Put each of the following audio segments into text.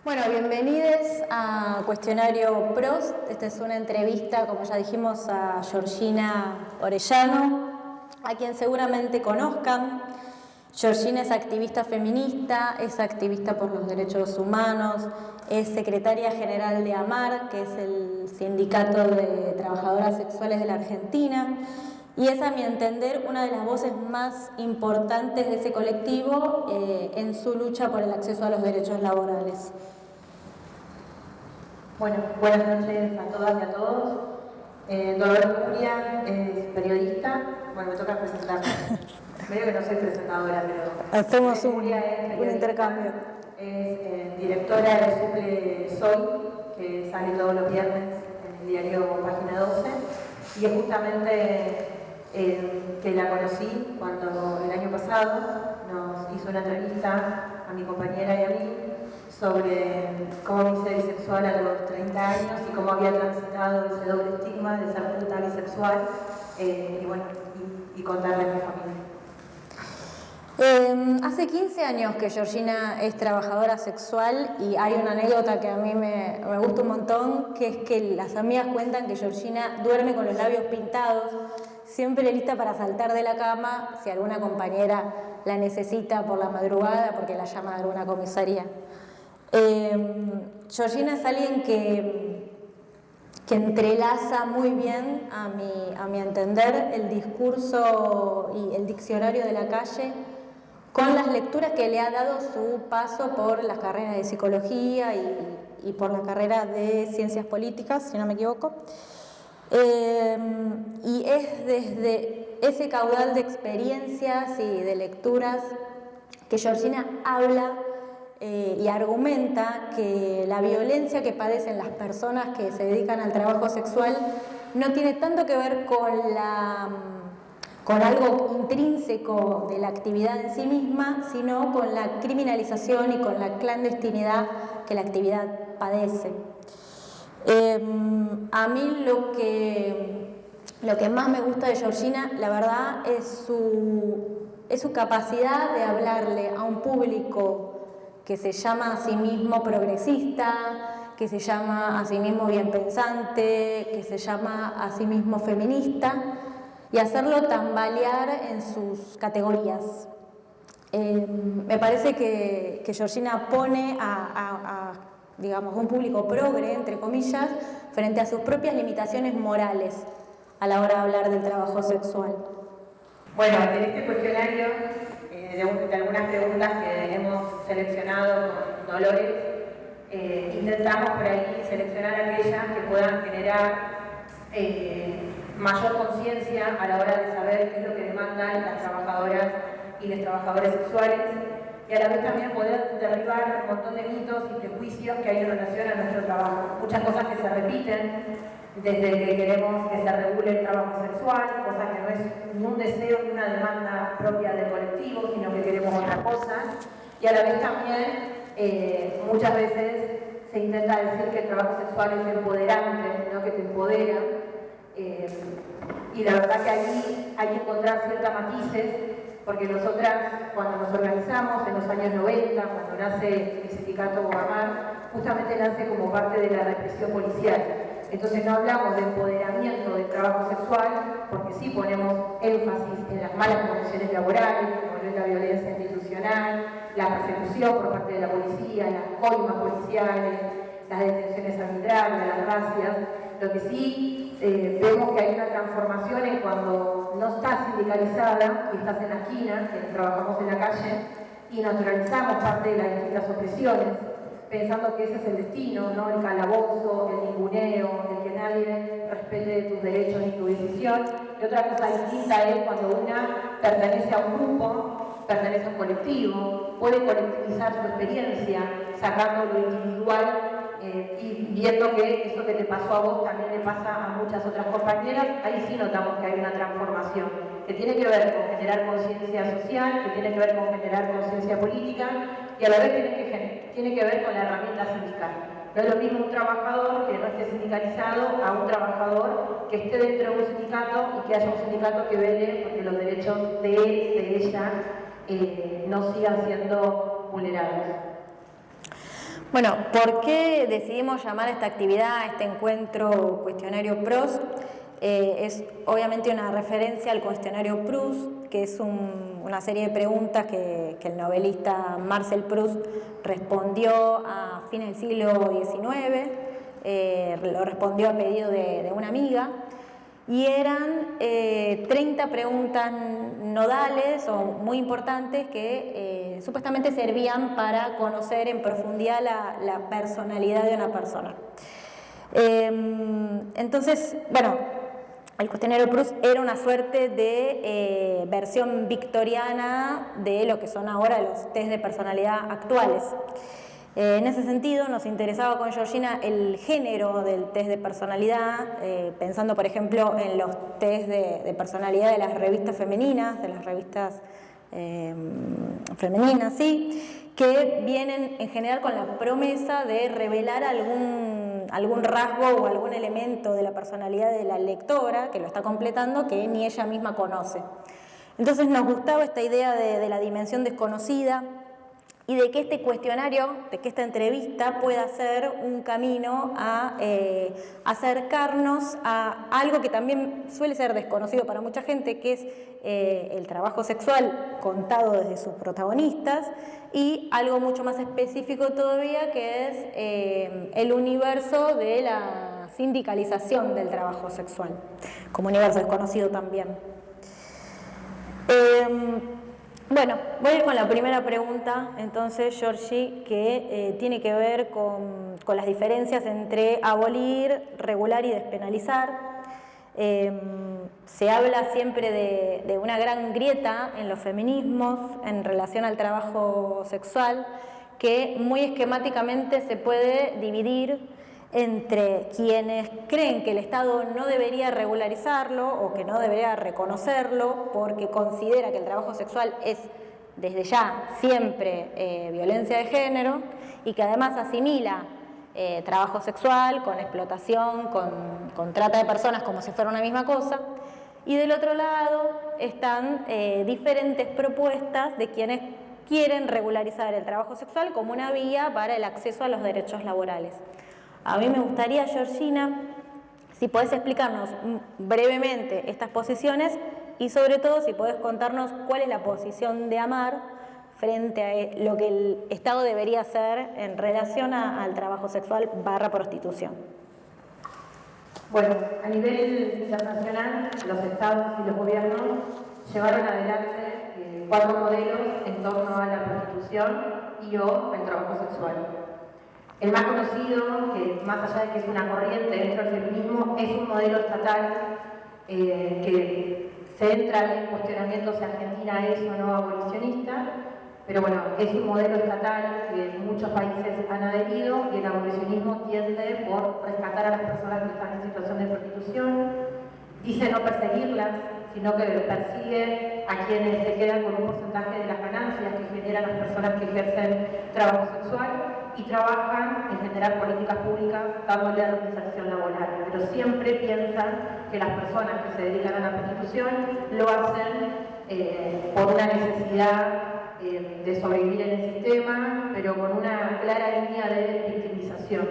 Bueno, bienvenidos a Cuestionario PROS. Esta es una entrevista, como ya dijimos, a Georgina Orellano, a quien seguramente conozcan. Georgina es activista feminista, es activista por los derechos humanos, es secretaria general de AMAR, que es el Sindicato de Trabajadoras Sexuales de la Argentina, y es, a mi entender, una de las voces más importantes de ese colectivo en su lucha por el acceso a los derechos laborales. Bueno, buenas noches a todas y a todos. Dolores Curia es periodista. Bueno, me toca presentarme. Medio que no soy presentadora, pero... Hacemos un intercambio. Es directora de Suple Soy, que sale todos los viernes en el diario Página 12. Y es justamente que la conocí cuando el año pasado nos hizo una entrevista a mi compañera y a mí sobre cómo me hice bisexual a los 30 años y cómo había transitado ese doble estigma de ser puta bisexual y contarle a mi familia. Hace 15 años que Georgina es trabajadora sexual y hay una anécdota que a mí me gusta un montón, que es que las amigas cuentan que Georgina duerme con los labios pintados, siempre lista para saltar de la cama si alguna compañera la necesita por la madrugada porque la llama de alguna comisaría. Georgina es alguien que entrelaza muy bien, a mi entender, el discurso y el diccionario de la calle con las lecturas que le ha dado su paso por las carreras de psicología y por la carrera de ciencias políticas, si no me equivoco. Y es desde ese caudal de experiencias y de lecturas que Georgina habla y argumenta que la violencia que padecen las personas que se dedican al trabajo sexual no tiene tanto que ver con algo intrínseco de la actividad en sí misma, sino con la criminalización y con la clandestinidad que la actividad padece. A mí lo que más me gusta de Georgina, la verdad, es su capacidad de hablarle a un público que se llama a sí mismo progresista, que se me a sí mismo bien pensante, que se llama a sí mismo feminista, y hacerlo tambalear en sus categorías. Me parece que Georgina pone a digamos, un público progre, entre comillas, frente a sus propias limitaciones morales a la hora de hablar del trabajo sexual. Bueno, en este cuestionario, de algunas preguntas que hemos seleccionado con Dolores, intentamos por ahí seleccionar aquellas que puedan generar mayor conciencia a la hora de saber qué es lo que demandan las trabajadoras y los trabajadores sexuales, y a la vez también poder derribar un montón de mitos y prejuicios que hay en relación a nuestro trabajo. Muchas cosas que se repiten, desde que queremos que se regule el trabajo sexual, cosa que no es ni un deseo ni una demanda propia del colectivo, sino que queremos otra cosa, y a la vez también muchas veces se intenta decir que el trabajo sexual es empoderante, no que te empodera, y la verdad que ahí hay que encontrar ciertos matices, porque nosotras, cuando nos organizamos en los años 90, cuando nace el sindicato AMAR, justamente nace como parte de la represión policial. Entonces no hablamos de empoderamiento del trabajo sexual, porque sí ponemos énfasis en las malas condiciones laborales, como es la violencia institucional, la persecución por parte de la policía, las coimas policiales, las detenciones arbitrarias, las racias. Lo que sí vemos que hay una transformación en cuando no estás sindicalizada y estás en la esquina, que trabajamos en la calle, y naturalizamos parte de las distintas opresiones, pensando que ese es el destino, ¿no? El calabozo, el ninguneo, el que nadie respete tus derechos ni tu decisión. Y otra cosa distinta es cuando una pertenece a un grupo, pertenece a un colectivo, puede colectivizar su experiencia, sacando lo individual y viendo que eso que te pasó a vos también le pasa a muchas otras compañeras. Ahí sí notamos que hay una transformación que tiene que ver con generar conciencia social, que tiene que ver con generar conciencia política, y a la vez tiene que ver con la herramienta sindical. No es lo mismo un trabajador que no esté sindicalizado a un trabajador que esté dentro de un sindicato y que haya un sindicato que vele porque los derechos de él, de ella, no sigan siendo vulnerados. Bueno, ¿por qué decidimos llamar a esta actividad, a este encuentro cuestionario PROS? Es obviamente una referencia al cuestionario Proust, que es una serie de preguntas que el novelista Marcel Proust respondió a fines del siglo XIX, lo respondió a pedido de una amiga, y eran 30 preguntas nodales o muy importantes que supuestamente servían para conocer en profundidad la personalidad de una persona. Entonces, bueno, el cuestionario Proust era una suerte de versión victoriana de lo que son ahora los test de personalidad actuales. En ese sentido, nos interesaba con Georgina el género del test de personalidad, pensando, por ejemplo, en los test de personalidad de las revistas femeninas, sí, que vienen en general con la promesa de revelar algún rasgo o algún elemento de la personalidad de la lectora que lo está completando que ni ella misma conoce. Entonces nos gustaba esta idea de la dimensión desconocida y de que este cuestionario, de que esta entrevista pueda ser un camino a acercarnos a algo que también suele ser desconocido para mucha gente, que es el trabajo sexual contado desde sus protagonistas, y algo mucho más específico todavía, que es el universo de la sindicalización del trabajo sexual, como universo desconocido también. Bueno, voy a ir con la primera pregunta, entonces, Georgie, que tiene que ver con las diferencias entre abolir, regular y despenalizar. Se habla siempre de una gran grieta en los feminismos en relación al trabajo sexual, que muy esquemáticamente se puede dividir entre quienes creen que el Estado no debería regularizarlo o que no debería reconocerlo porque considera que el trabajo sexual es desde ya siempre violencia de género y que además asimila trabajo sexual con explotación, con trata de personas como si fuera una misma cosa. Y del otro lado están diferentes propuestas de quienes quieren regularizar el trabajo sexual como una vía para el acceso a los derechos laborales. A mí me gustaría, Georgina, si podés explicarnos brevemente estas posiciones y sobre todo si podés contarnos cuál es la posición de AMAR frente a lo que el Estado debería hacer en relación al trabajo sexual / prostitución. Bueno, a nivel internacional, los estados y los gobiernos llevaron adelante 4 modelos en torno a la prostitución y o el trabajo sexual. El más conocido, que más allá de que es una corriente dentro del feminismo, es un modelo estatal que se entra en cuestionamiento si Argentina es o no abolicionista, pero bueno, es un modelo estatal que muchos países han adherido y el abolicionismo tiende por rescatar a las personas que están en situación de prostitución, dice no perseguirlas, sino que persigue a quienes se quedan con un porcentaje de las ganancias que generan las personas que ejercen trabajo sexual y trabajan en generar políticas públicas dándole a la inserción laboral, pero siempre piensan que las personas que se dedican a la prostitución lo hacen por una necesidad de sobrevivir en el sistema, pero con una clara línea de victimización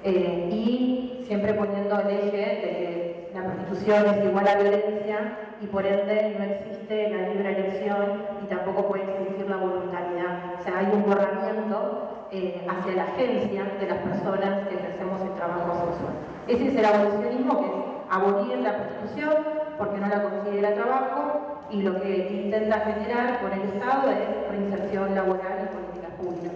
y siempre poniendo el eje de que la prostitución es igual a violencia y por ende no existe la libre elección y tampoco puede existir la voluntariedad. O sea, hay un borramiento hacia la agencia de las personas que ejercemos el trabajo sexual. Ese es el abolicionismo, que es abolir la prostitución porque no la considera trabajo y lo que intenta generar con el Estado es reinserción laboral y políticas públicas.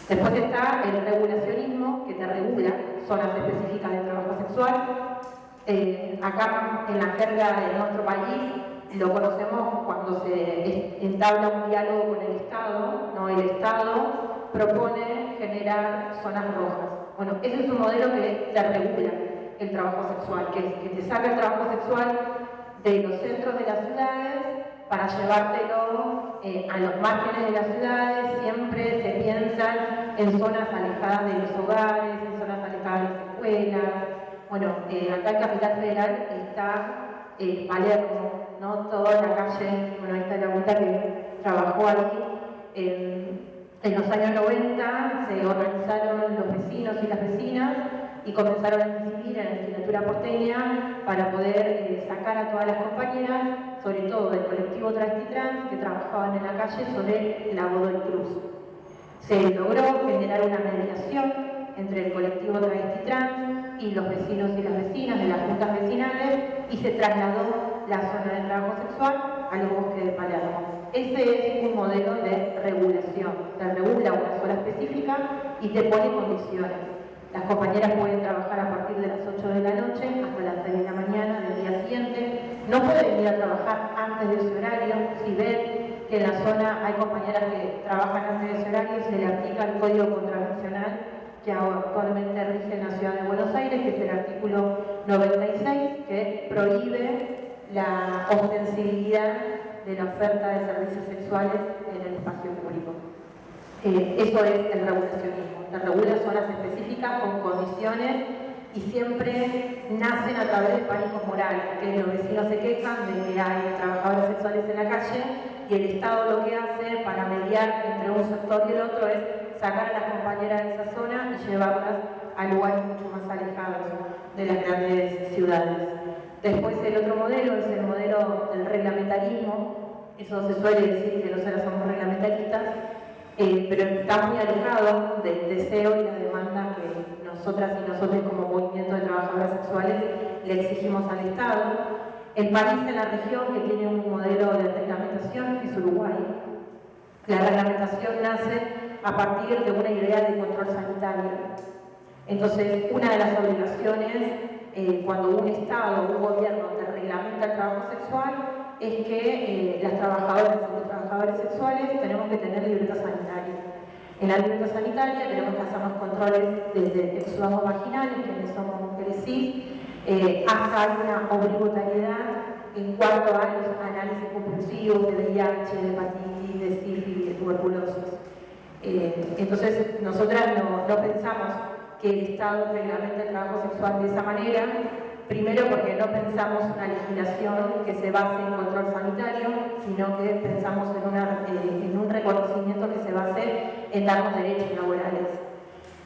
Después está el regulacionismo, que te regula zonas específicas de trabajo sexual. Acá en la jerga de nuestro país lo conocemos cuando se entabla un diálogo con el Estado, ¿no? El Estado propone generar zonas rojas. Bueno, ese es un modelo que te regula el trabajo sexual, que te saca el trabajo sexual de los centros de las ciudades para llevártelo a los márgenes de las ciudades. Siempre se piensan en zonas alejadas de los hogares, en zonas alejadas de las escuelas. Bueno, acá en Capital Federal está Palermo, ¿no? Toda la calle, bueno, ahí está la abuela que trabajó ahí, En los años 90 se organizaron los vecinos y las vecinas y comenzaron a incidir en la legislatura porteña para poder sacar a todas las compañeras, sobre todo del colectivo travesti trans, que trabajaban en la calle sobre la Godoy Cruz. Se logró generar una mediación entre el colectivo travesti trans y los vecinos y las vecinas de las juntas vecinales y se trasladó la zona de trabajo sexual a los bosques de Palermo. Ese es un modelo de regulación. Te regula una zona específica y te pone condiciones. Las compañeras pueden trabajar a partir de las 8 de la noche hasta las 6 de la mañana del día siguiente. No pueden ir a trabajar antes de ese horario. Si ven que en la zona hay compañeras que trabajan antes de ese horario, se le aplica el Código Contravencional que actualmente rige en la Ciudad de Buenos Aires, que es el artículo 96, que prohíbe la ostensibilidad de la oferta de servicios sexuales en el espacio público. Eso es el regulacionismo. Se regula zonas específicas con condiciones y siempre nacen a través del pánico moral, que los vecinos se quejan de que hay trabajadores sexuales en la calle y el Estado lo que hace para mediar entre un sector y el otro es sacar a las compañeras de esa zona y llevarlas a lugares mucho más alejados de las grandes ciudades. Después el otro modelo es el modelo del reglamentarismo. Eso se suele decir que nosotros somos reglamentaristas, pero está muy alejado del deseo y la demanda que nosotras y nosotros como movimiento de trabajadoras sexuales le exigimos al Estado. El país en la región que tiene un modelo de reglamentación es Uruguay. La reglamentación nace a partir de una idea de control sanitario. Entonces, una de las obligaciones cuando un Estado o un gobierno te reglamenta el trabajo sexual es que las trabajadoras y los trabajadores sexuales tenemos que tener libertad sanitaria. En la libertad sanitaria tenemos que hacer los controles desde exudados vaginales, quienes somos mujeres cis, hasta una obligatoriedad en cuanto a los análisis compulsivos de VIH, de hepatitis, de sífilis, de tuberculosis. Entonces, nosotras no pensamos que el Estado reglamente el trabajo sexual de esa manera, primero porque no pensamos una legislación que se base en control sanitario, sino que pensamos en un reconocimiento que se base en darnos derechos laborales.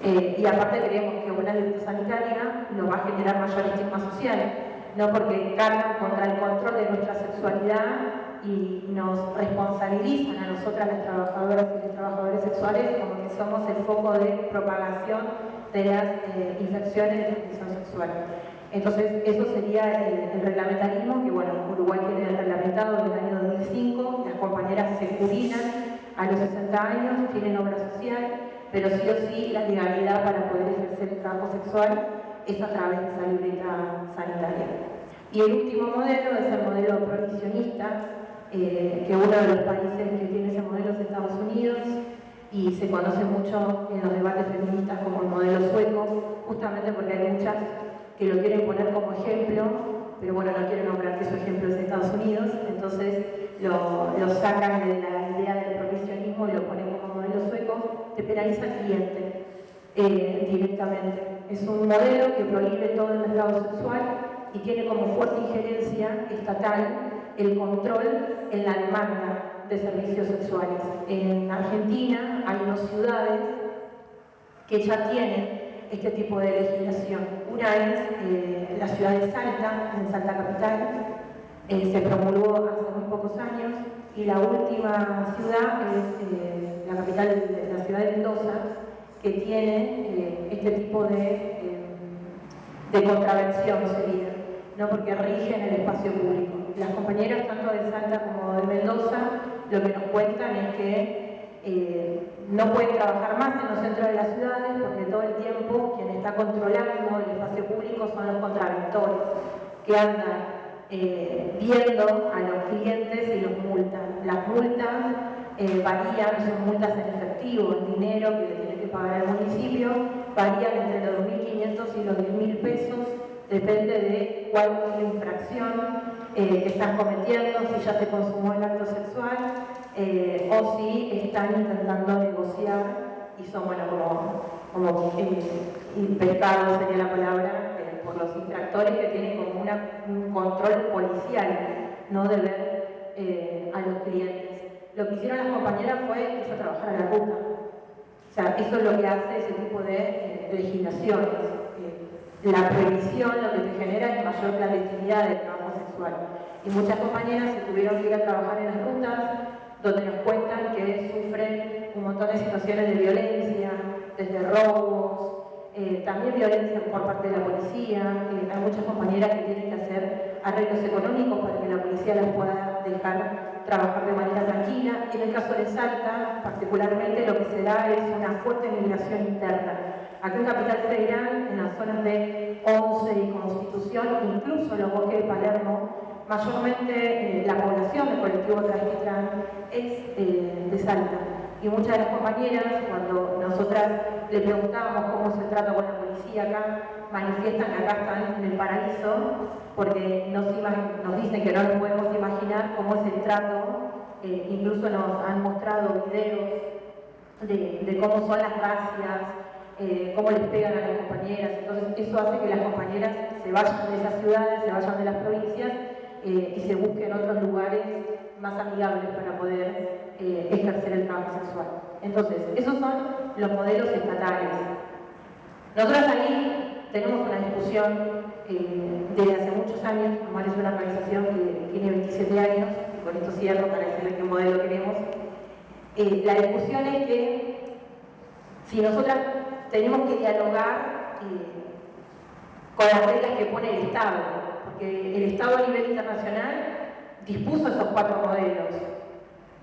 Y aparte creemos que una libertad sanitaria nos va a generar mayor estigma social, no porque cargan contra el control de nuestra sexualidad y nos responsabilizan a nosotras las trabajadoras y los trabajadores sexuales como que somos el foco de propagación de las infecciones de transmisión sexual. Entonces, eso sería el reglamentarismo, que bueno, Uruguay tiene reglamentado desde el año 2005, las compañeras se jubilan a los 60 años, tienen obra social, pero sí o sí la legalidad para poder ejercer el trabajo sexual es a través de esa libreta sanitaria. Y el último modelo es el modelo prohibicionista, que uno de los países que tiene ese modelo es Estados Unidos, y se conoce mucho en los debates feministas como el modelo sueco, justamente porque hay muchas que lo quieren poner como ejemplo, pero bueno, no quieren nombrar que su ejemplo es Estados Unidos, entonces lo sacan de la idea del prohibicionismo y lo ponen como modelo sueco, te penaliza al cliente directamente. Es un modelo que prohíbe todo el mercado sexual y tiene como fuerte injerencia estatal el control en la demanda de servicios sexuales. En Argentina hay unas ciudades que ya tienen este tipo de legislación. Una es la ciudad de Salta, en Salta Capital, se promulgó hace muy pocos años, y la última ciudad es la capital de la ciudad de Mendoza, que tiene este tipo de contravención, sería, ¿no? Porque rigen el espacio público. Las compañeras, tanto de Salta como de Mendoza, lo que nos cuentan es que no pueden trabajar más en los centros de las ciudades porque todo el tiempo quien está controlando el espacio público son los contraventores, que andan viendo a los clientes y los multan. Las multas varían, son multas en efectivo, en dinero que le tiene que pagar el municipio, varían entre los 2.500 y los 10.000 pesos, depende de cuál es la infracción que están cometiendo, si ya se consumó el acto sexual o si están intentando negociar y son, bueno, como pescados sería la palabra, por los infractores que tienen como un control policial, no de ver a los clientes. Lo que hicieron las compañeras fue irse a trabajar a la ruta. O sea, eso es lo que hace ese tipo de legislaciones. La prohibición lo que te genera es mayor clandestinidad del trabajo sexual. Y muchas compañeras se tuvieron que ir a trabajar en las rutas, donde nos cuentan que sufren un montón de situaciones de violencia, desde robos, también violencia por parte de la policía. Hay muchas compañeras que tienen que hacer arreglos económicos para que la policía las pueda dejar trabajar de manera tranquila. En el caso de Salta, particularmente, lo que se da es una fuerte migración interna. Aquí en Capital Federal, en las zonas de Once y Constitución, incluso en los bosques de Palermo, mayormente la población del colectivo Transmitrán es de Salta. Y muchas de las compañeras, cuando nosotras le preguntábamos cómo se trata con la policía acá, manifiestan que acá están en el paraíso, porque nos dicen que no nos podemos imaginar cómo es el trato. Incluso nos han mostrado videos de cómo son las racias, cómo les pegan a las compañeras. Entonces eso hace que las compañeras se vayan de esas ciudades, se vayan de las provincias y se busquen otros lugares más amigables para poder ejercer el trabajo sexual. Entonces, esos son los modelos estatales. Nosotros ahí tenemos una discusión desde hace muchos años. Omar es una organización que tiene 27 años, y con esto cierro para decirles qué modelo queremos. La discusión es que si nosotras tenemos que dialogar con las reglas que pone el Estado, porque el Estado a nivel internacional dispuso esos 4 modelos,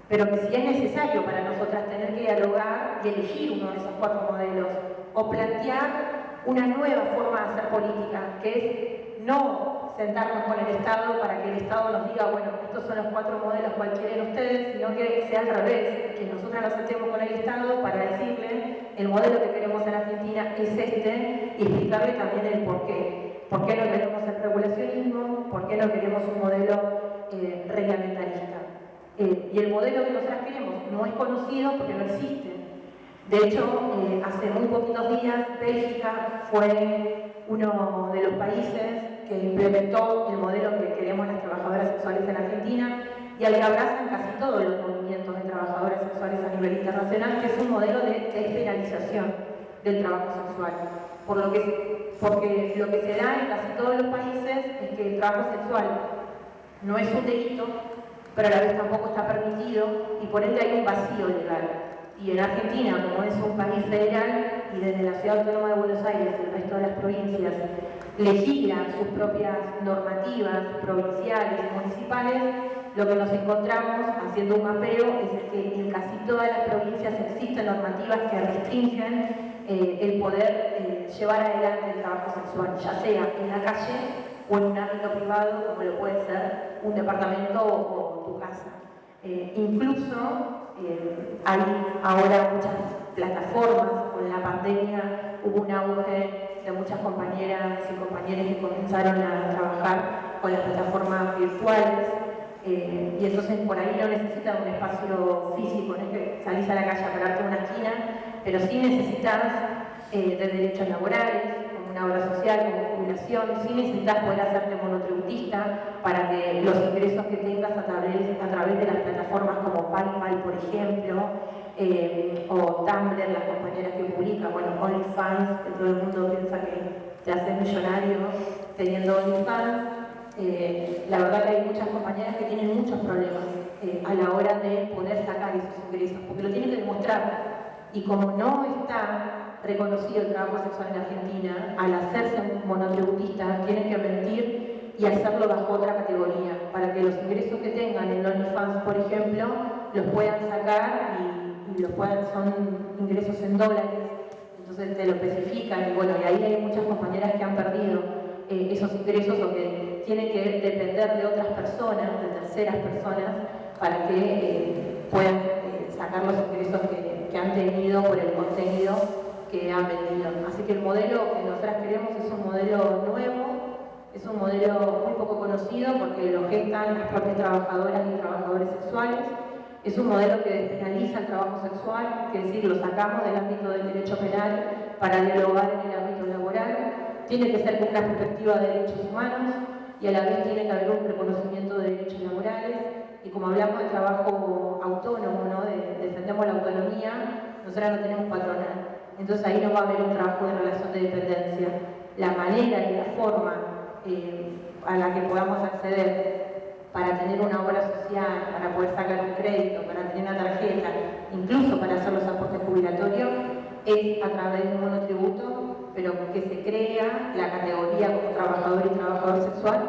pero que si es necesario para nosotras tener que dialogar y elegir uno de esos 4 modelos, o plantear una nueva forma de hacer política, que es no sentarnos con el Estado para que el Estado nos diga, bueno, estos son los 4 modelos, ¿cuál quieren ustedes? Sino que sea al revés, que nosotras nos sentemos con el Estado para decirle el modelo que queremos en Argentina es este, y explicarle también el por qué. ¿Por qué no queremos el regulacionismo? ¿Por qué no queremos un modelo reglamentarista? Y el modelo que nosotras queremos no es conocido porque no existe. De hecho, hace muy poquitos días, Bélgica fue uno de los países que implementó el modelo que queremos las trabajadoras sexuales en Argentina y al que abrazan casi todos los movimientos de trabajadoras sexuales a nivel internacional, que es un modelo de despenalización del trabajo sexual. Porque lo que se da en casi todos los países es que el trabajo sexual no es un delito, pero a la vez tampoco está permitido y por ende hay un vacío legal. Y en Argentina, como es un país federal y desde la Ciudad Autónoma de Buenos Aires y el resto de las provincias legislan sus propias normativas provinciales y municipales, lo que nos encontramos haciendo un mapeo es que en casi todas las provincias existen normativas que restringen el poder llevar adelante el trabajo sexual, ya sea en la calle o en un ámbito privado, como lo puede ser un departamento o tu casa. Incluso hay ahora muchas plataformas. Con la pandemia hubo un auge de muchas compañeras y compañeros que comenzaron a trabajar con las plataformas virtuales, y entonces por ahí no necesitas un espacio físico, no es que salís a la calle a pararte en una esquina, pero sí necesitas de derechos laborales, como una obra social, como jubilación, sí necesitas poder hacerte monotributista para que los ingresos que tengas a través de las plataformas como PayPal, por ejemplo, o Tumblr, las compañeras que publican, bueno, OnlyFans, que todo el mundo piensa que te haces millonario teniendo OnlyFans. La verdad que hay muchas compañeras que tienen muchos problemas a la hora de poder sacar esos ingresos, porque lo tienen que demostrar. Y como no está reconocido el trabajo sexual en Argentina, al hacerse monotributista tienen que mentir y hacerlo bajo otra categoría, para que los ingresos que tengan en OnlyFans, por ejemplo, los puedan sacar y son ingresos en dólares, entonces te lo especifican y bueno, y ahí hay muchas compañeras que han perdido esos ingresos o que tienen que depender de otras personas, de terceras personas, para que puedan sacar los ingresos que han tenido por el contenido que han vendido. Así que el modelo que nosotras queremos es un modelo nuevo, es un modelo muy poco conocido porque lo gestan las propias trabajadoras y trabajadores sexuales. Es un modelo que despenaliza el trabajo sexual, es decir, lo sacamos del ámbito del derecho penal para dialogar en el ámbito laboral. Tiene que ser con una perspectiva de derechos humanos y a la vez tiene que haber un reconocimiento de derechos laborales. Y como hablamos de trabajo autónomo, ¿no? Defendemos la autonomía, nosotras no tenemos patronal. Entonces ahí no va a haber un trabajo de relación de dependencia. La manera y la forma a la que podamos acceder para tener una obra social, para poder sacar un crédito, para tener una tarjeta, incluso para hacer los aportes jubilatorios, es a través de un monotributo, pero que se crea la categoría como trabajador y trabajador sexual,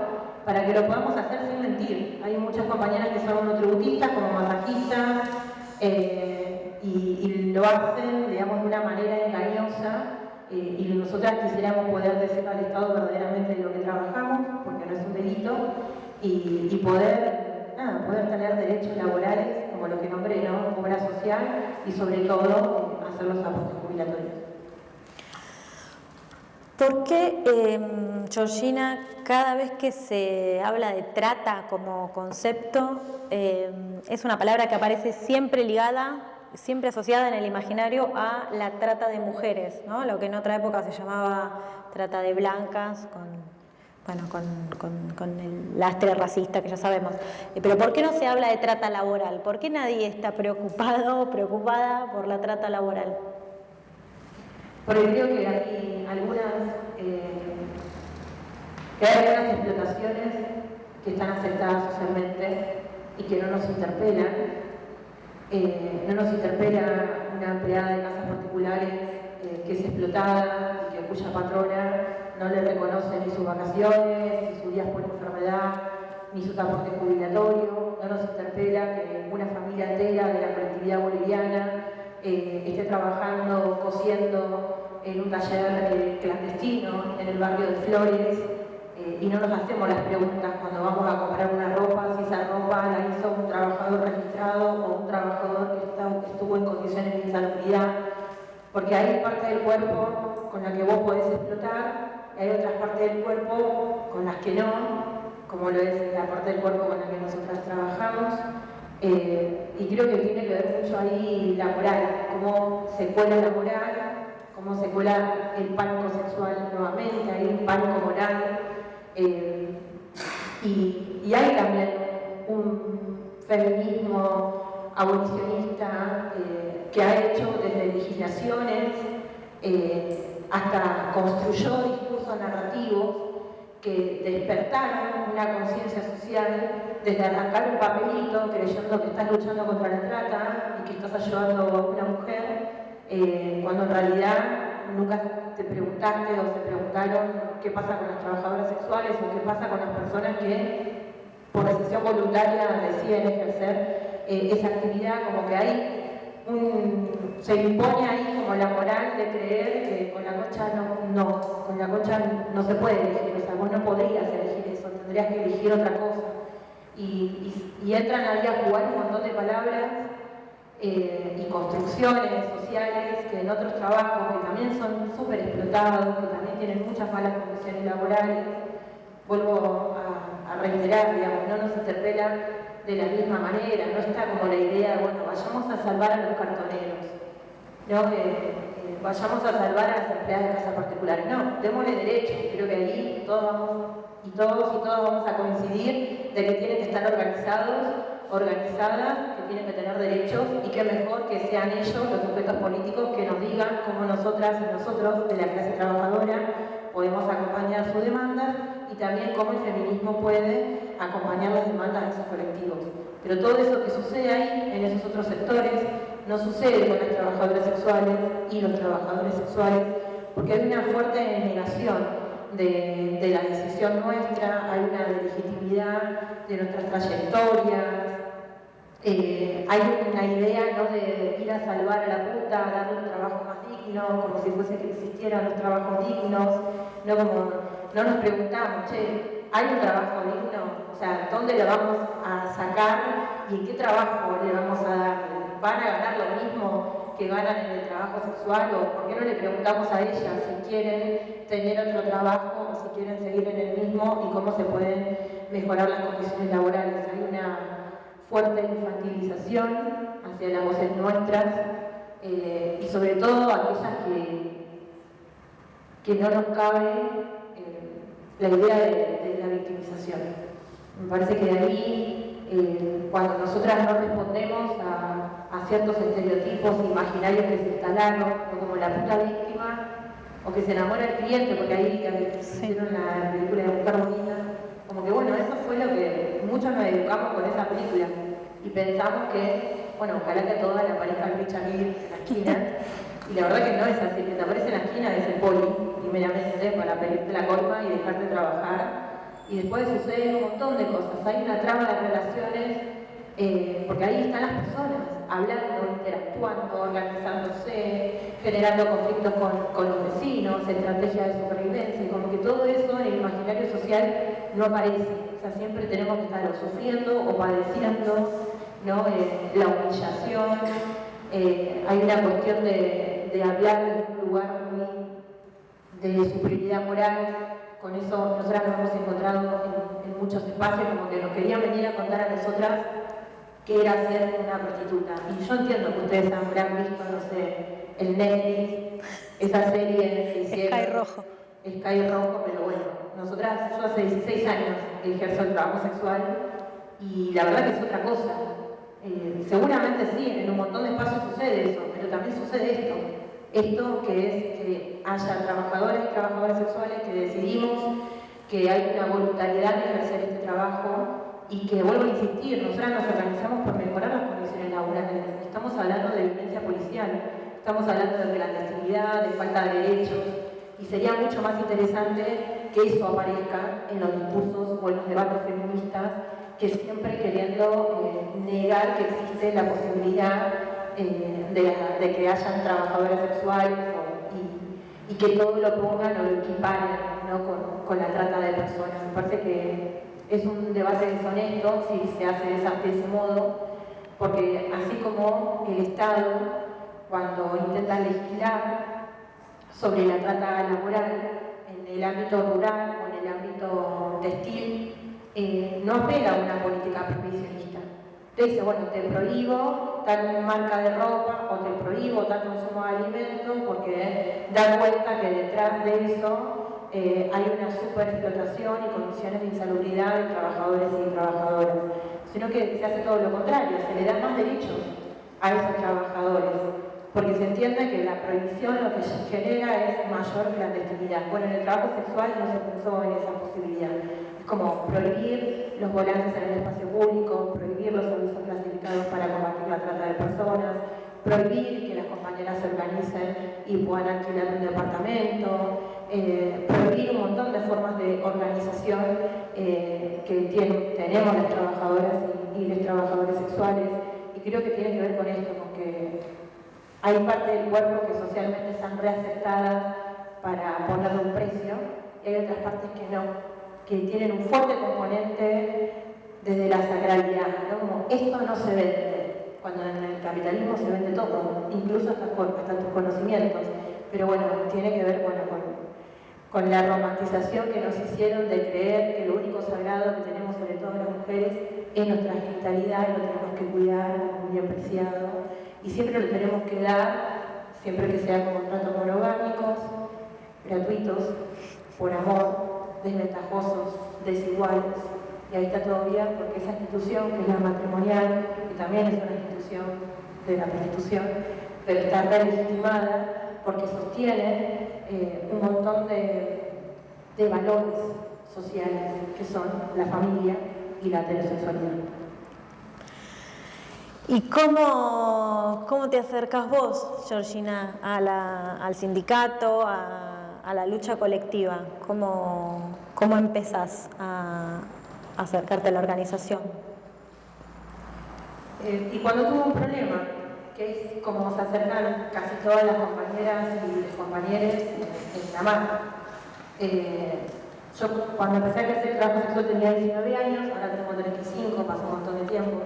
para que lo podamos hacer sin mentir. Hay muchas compañeras que son monotributistas, como masajistas, y lo hacen, digamos, de una manera engañosa, y nosotras quisiéramos poder decir al Estado verdaderamente de lo que trabajamos, porque no es un delito, y poder tener derechos laborales, como lo que nombré, ¿no? Obra social, y sobre todo hacer los aportes jubilatorios. ¿Por qué, Georgina, cada vez que se habla de trata como concepto, es una palabra que aparece siempre ligada, siempre asociada en el imaginario a la trata de mujeres, ¿no? Lo que en otra época se llamaba trata de blancas, con el lastre racista que ya sabemos? Pero ¿por qué no se habla de trata laboral? ¿Por qué nadie está preocupado o preocupada por la trata laboral? Porque creo que hay algunas explotaciones que están aceptadas socialmente y que no nos interpelan. No nos interpela una empleada de casas particulares que es explotada y cuya patrona no le reconoce ni sus vacaciones, ni sus días por enfermedad, ni sus aportes jubilatorios. No nos interpela que una familia entera de la colectividad boliviana esté trabajando, cosiendo en un taller clandestino en el barrio de Flores, y no nos hacemos las preguntas cuando vamos a comprar una ropa, si esa ropa la hizo un trabajador registrado o un trabajador que estuvo en condiciones de insalubridad, porque hay partes del cuerpo con las que vos podés explotar y hay otras partes del cuerpo con las que no, como lo es la parte del cuerpo con la que nosotras trabajamos. Y creo que tiene que ver mucho ahí la moral, cómo se cuela la moral, cómo se cuela el pánico sexual nuevamente, hay un pánico moral, y hay también un feminismo abolicionista que ha hecho desde legislaciones hasta construyó discursos narrativos que despertaron una conciencia social desde arrancar un papelito creyendo que estás luchando contra la trata y que estás ayudando a una mujer, cuando en realidad nunca te preguntaste o se preguntaron qué pasa con las trabajadoras sexuales o qué pasa con las personas que por decisión voluntaria deciden ejercer esa actividad. Como que se impone ahí como la moral de creer que con la concha con la concha no se puede elegir, o sea, vos no podrías elegir eso, tendrías que elegir otra cosa. Y entran ahí a jugar un montón de palabras y construcciones sociales que en otros trabajos que también son súper explotados, que también tienen muchas malas condiciones laborales. Vuelvo a reiterar, digamos, no nos interpela de la misma manera, no está como la idea, bueno, vayamos a salvar a los cartoneros, ¿no? Vayamos a salvar a las empleadas de casas particulares, no, démosle derechos. Creo que ahí todos y todas vamos a coincidir de que tienen que estar organizadas, que tienen que tener derechos, y que mejor que sean ellos los sujetos políticos que nos digan cómo nosotras y nosotros de la clase trabajadora podemos acompañar sus demandas y también cómo el feminismo puede acompañar las demandas de esos colectivos. Pero todo eso que sucede ahí, en esos otros sectores, no sucede con las trabajadoras sexuales y los trabajadores sexuales, porque hay una fuerte negación de la decisión nuestra, hay una legitimidad de nuestras trayectorias, hay una idea, ¿no?, de ir a salvar a la puta, darle un trabajo más digno, como si fuese que existieran los trabajos dignos, no como no nos preguntamos, che, ¿hay un trabajo digno? O sea, ¿dónde lo vamos a sacar y en qué trabajo le vamos a dar? ¿Van a ganar lo mismo que ganan en el trabajo sexual? ¿O por qué no le preguntamos a ellas si quieren tener otro trabajo o si quieren seguir en el mismo y cómo se pueden mejorar las condiciones laborales? Hay una fuerte infantilización hacia las voces nuestras, y sobre todo aquellas que no nos cabe la idea de la victimización. Me parece que de ahí, cuando nosotras no respondemos a ciertos estereotipos imaginarios que se instalaron, o como la puta víctima, o que se enamora el cliente, porque ahí hicieron la película de Mujer Bonita. Como que bueno, eso fue lo que muchos nos educamos con esa película. Y pensamos que, bueno, ojalá que a todas le aparezca el Richard Gere en la esquina. Y la verdad que no es así, que te aparece en la esquina es el poli, primeramente, para pedirte la coima y dejarte trabajar. Y después suceden un montón de cosas. Hay una trama de relaciones, porque ahí están las personas, hablando, interactuando, organizándose, generando conflictos con los vecinos, estrategias de supervivencia, y como que todo eso en el imaginario social no aparece. O sea, siempre tenemos que estar o sufriendo o padeciendo, ¿no? La humillación. Hay una cuestión de hablar desde un lugar muy de superioridad moral. Con eso nosotras nos hemos encontrado en muchos espacios, como que nos querían venir a contar a nosotras qué era ser una prostituta. Y yo entiendo que ustedes habrán visto, no sé, el Netflix, esa serie que hicieron. Sky Rojo. Sky Rojo, pero bueno, yo hace 16 años ejerzo el trabajo sexual y la verdad que es otra cosa. Seguramente sí, en un montón de espacios sucede eso, pero también sucede esto. Esto que es que haya trabajadores y trabajadoras sexuales que decidimos que hay una voluntariedad de ejercer este trabajo y que, vuelvo a insistir, nosotras nos organizamos por mejorar las condiciones laborales. Estamos hablando de violencia policial, estamos hablando de clandestinidad, de falta de derechos, y sería mucho más interesante que eso aparezca en los discursos o en los debates feministas, que siempre queriendo negar que existe la posibilidad de que hayan trabajadoras sexuales y que todo lo pongan o lo equiparen, ¿no? con la trata de personas. Me parece que es un debate deshonesto si se hace de ese modo, porque así como el Estado, cuando intenta legislar sobre la trata laboral en el ámbito rural o en el ámbito textil, no apela a una política prohibicionista. Te dice, bueno, te prohíbo tal marca de ropa o te prohíbo tal consumo de alimentos porque da cuenta que detrás de eso hay una superexplotación y condiciones de insalubridad de trabajadores y trabajadoras. Sino que se hace todo lo contrario, se le dan más derechos a esos trabajadores, porque se entiende que la prohibición lo que genera es mayor clandestinidad. Bueno, en el trabajo sexual no se pensó en esa posibilidad. Es como prohibir los volantes en el espacio público, prohibir los avisos clasificados para combatir la trata de personas, prohibir que las compañeras se organicen y puedan alquilar un departamento, prohibir un montón de formas de organización que tenemos las trabajadoras y los trabajadores sexuales. Y creo que tiene que ver con esto, con que hay parte del cuerpo que socialmente están reaceptadas para ponerle un precio y hay otras partes que no, que tienen un fuerte componente desde la sacralidad, ¿no? Como esto no se vende, cuando en el capitalismo se vende todo, incluso hasta tus conocimientos. Pero bueno, tiene que ver con la romantización que nos hicieron de creer que lo único sagrado que tenemos, sobre todo las mujeres, es nuestra genitalidad y lo tenemos que cuidar, muy apreciado. Y siempre lo tenemos que dar, siempre que sean contratos monogámicos, gratuitos, por amor, desventajosos, desiguales. Y ahí está todo bien, porque esa institución, que es la matrimonial, que también es una institución de la prostitución, pero está relegitimada porque sostiene un montón de valores sociales, que son la familia y la heterosexualidad. ¿Y cómo te acercas vos, Georgina, al sindicato, a la lucha colectiva? ¿Cómo empezás a acercarte a la organización? Y cuando tuve un problema, que es como se acercan casi todas las compañeras y los compañeros en la mano. Yo cuando empecé a ejercer el trabajo sexual tenía 19 años, ahora tengo 35, pasó un montón de tiempo.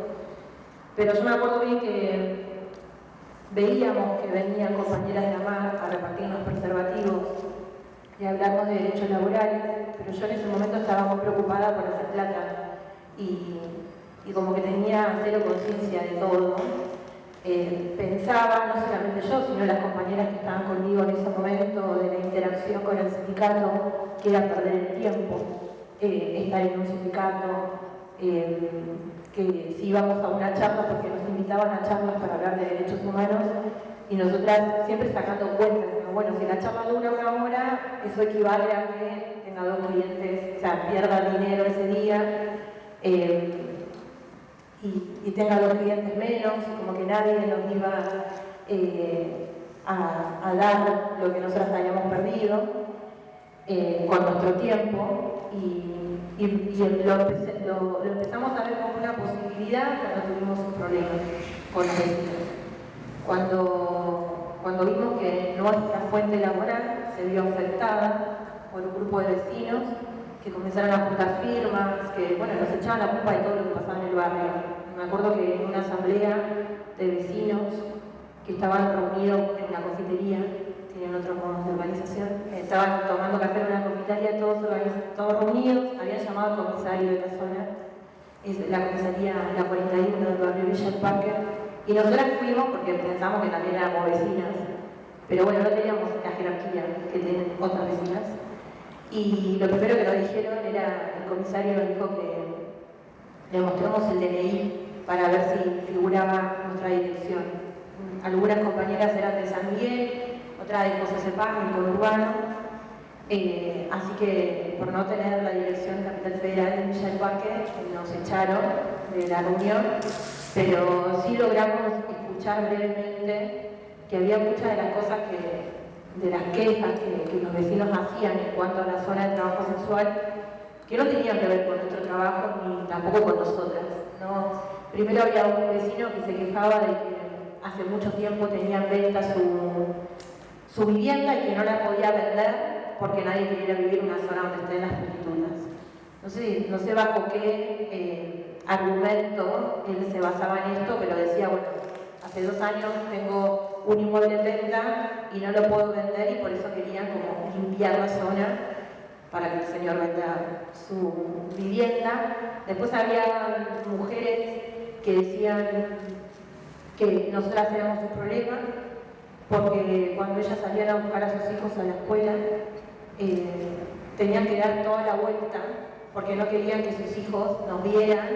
Pero yo me acuerdo bien que veíamos que venían compañeras de AMAR a repartirnos preservativos y hablarnos de derechos laborales, pero yo en ese momento estaba muy preocupada por hacer plata y como que tenía cero conciencia de todo. Pensaba, no solamente yo, sino las compañeras que estaban conmigo en ese momento de la interacción con el sindicato, que era perder el tiempo, estar en un sindicato, que si íbamos a una charla, porque nos invitaban a charlas para hablar de derechos humanos, y nosotras siempre sacando cuentas, ¿no? Bueno, si la charla dura 1 hora, eso equivale a que tenga 2 clientes, o sea, pierda dinero ese día, y tenga 2 clientes menos, como que nadie nos iba a dar lo que nosotras habíamos perdido con nuestro tiempo, y lo empezamos a ver como una posibilidad cuando tuvimos un problema con los vecinos. Cuando vimos que nuestra fuente laboral se vio afectada por un grupo de vecinos que comenzaron a juntar firmas, que bueno, nos echaban la culpa de todo lo que pasaba en el barrio. Me acuerdo que en una asamblea de vecinos que estaban reunidos en una confitería, tienen otro modo de organización, estaban tomando café en una confitería, todos reunidos, habían llamado al comisario de la zona, es la comisaría la 41 del barrio Villa del Parque, y nosotras fuimos porque pensamos que también éramos vecinas, pero bueno, no teníamos la jerarquía que tienen otras vecinas. Y lo primero que nos dijeron era, el comisario nos dijo que le mostramos el DNI para ver si figuraba nuestra dirección. Algunas compañeras eran de San Miguel, otras de José Cepaz, el conurbano, así que por no tener la dirección Capital Federal de Villa del Parque, nos echaron de la reunión, pero sí logramos escuchar brevemente que había muchas de las cosas de las quejas que los vecinos hacían en cuanto a la zona de trabajo sexual, que no tenían que ver con nuestro trabajo ni tampoco con nosotras, ¿no? Primero había un vecino que se quejaba de que hace mucho tiempo tenía en venta su vivienda y que no la podía vender porque nadie quería vivir en una zona donde estén las prostitutas. No sé bajo qué argumento él se basaba en esto, pero decía, bueno, hace 2 años tengo un inmueble en venta y no lo puedo vender, y por eso querían como limpiar la zona para que el señor venda su vivienda. Después había mujeres que decían que nosotras éramos un problema porque cuando ellas salían a buscar a sus hijos a la escuela tenían que dar toda la vuelta porque no querían que sus hijos nos vieran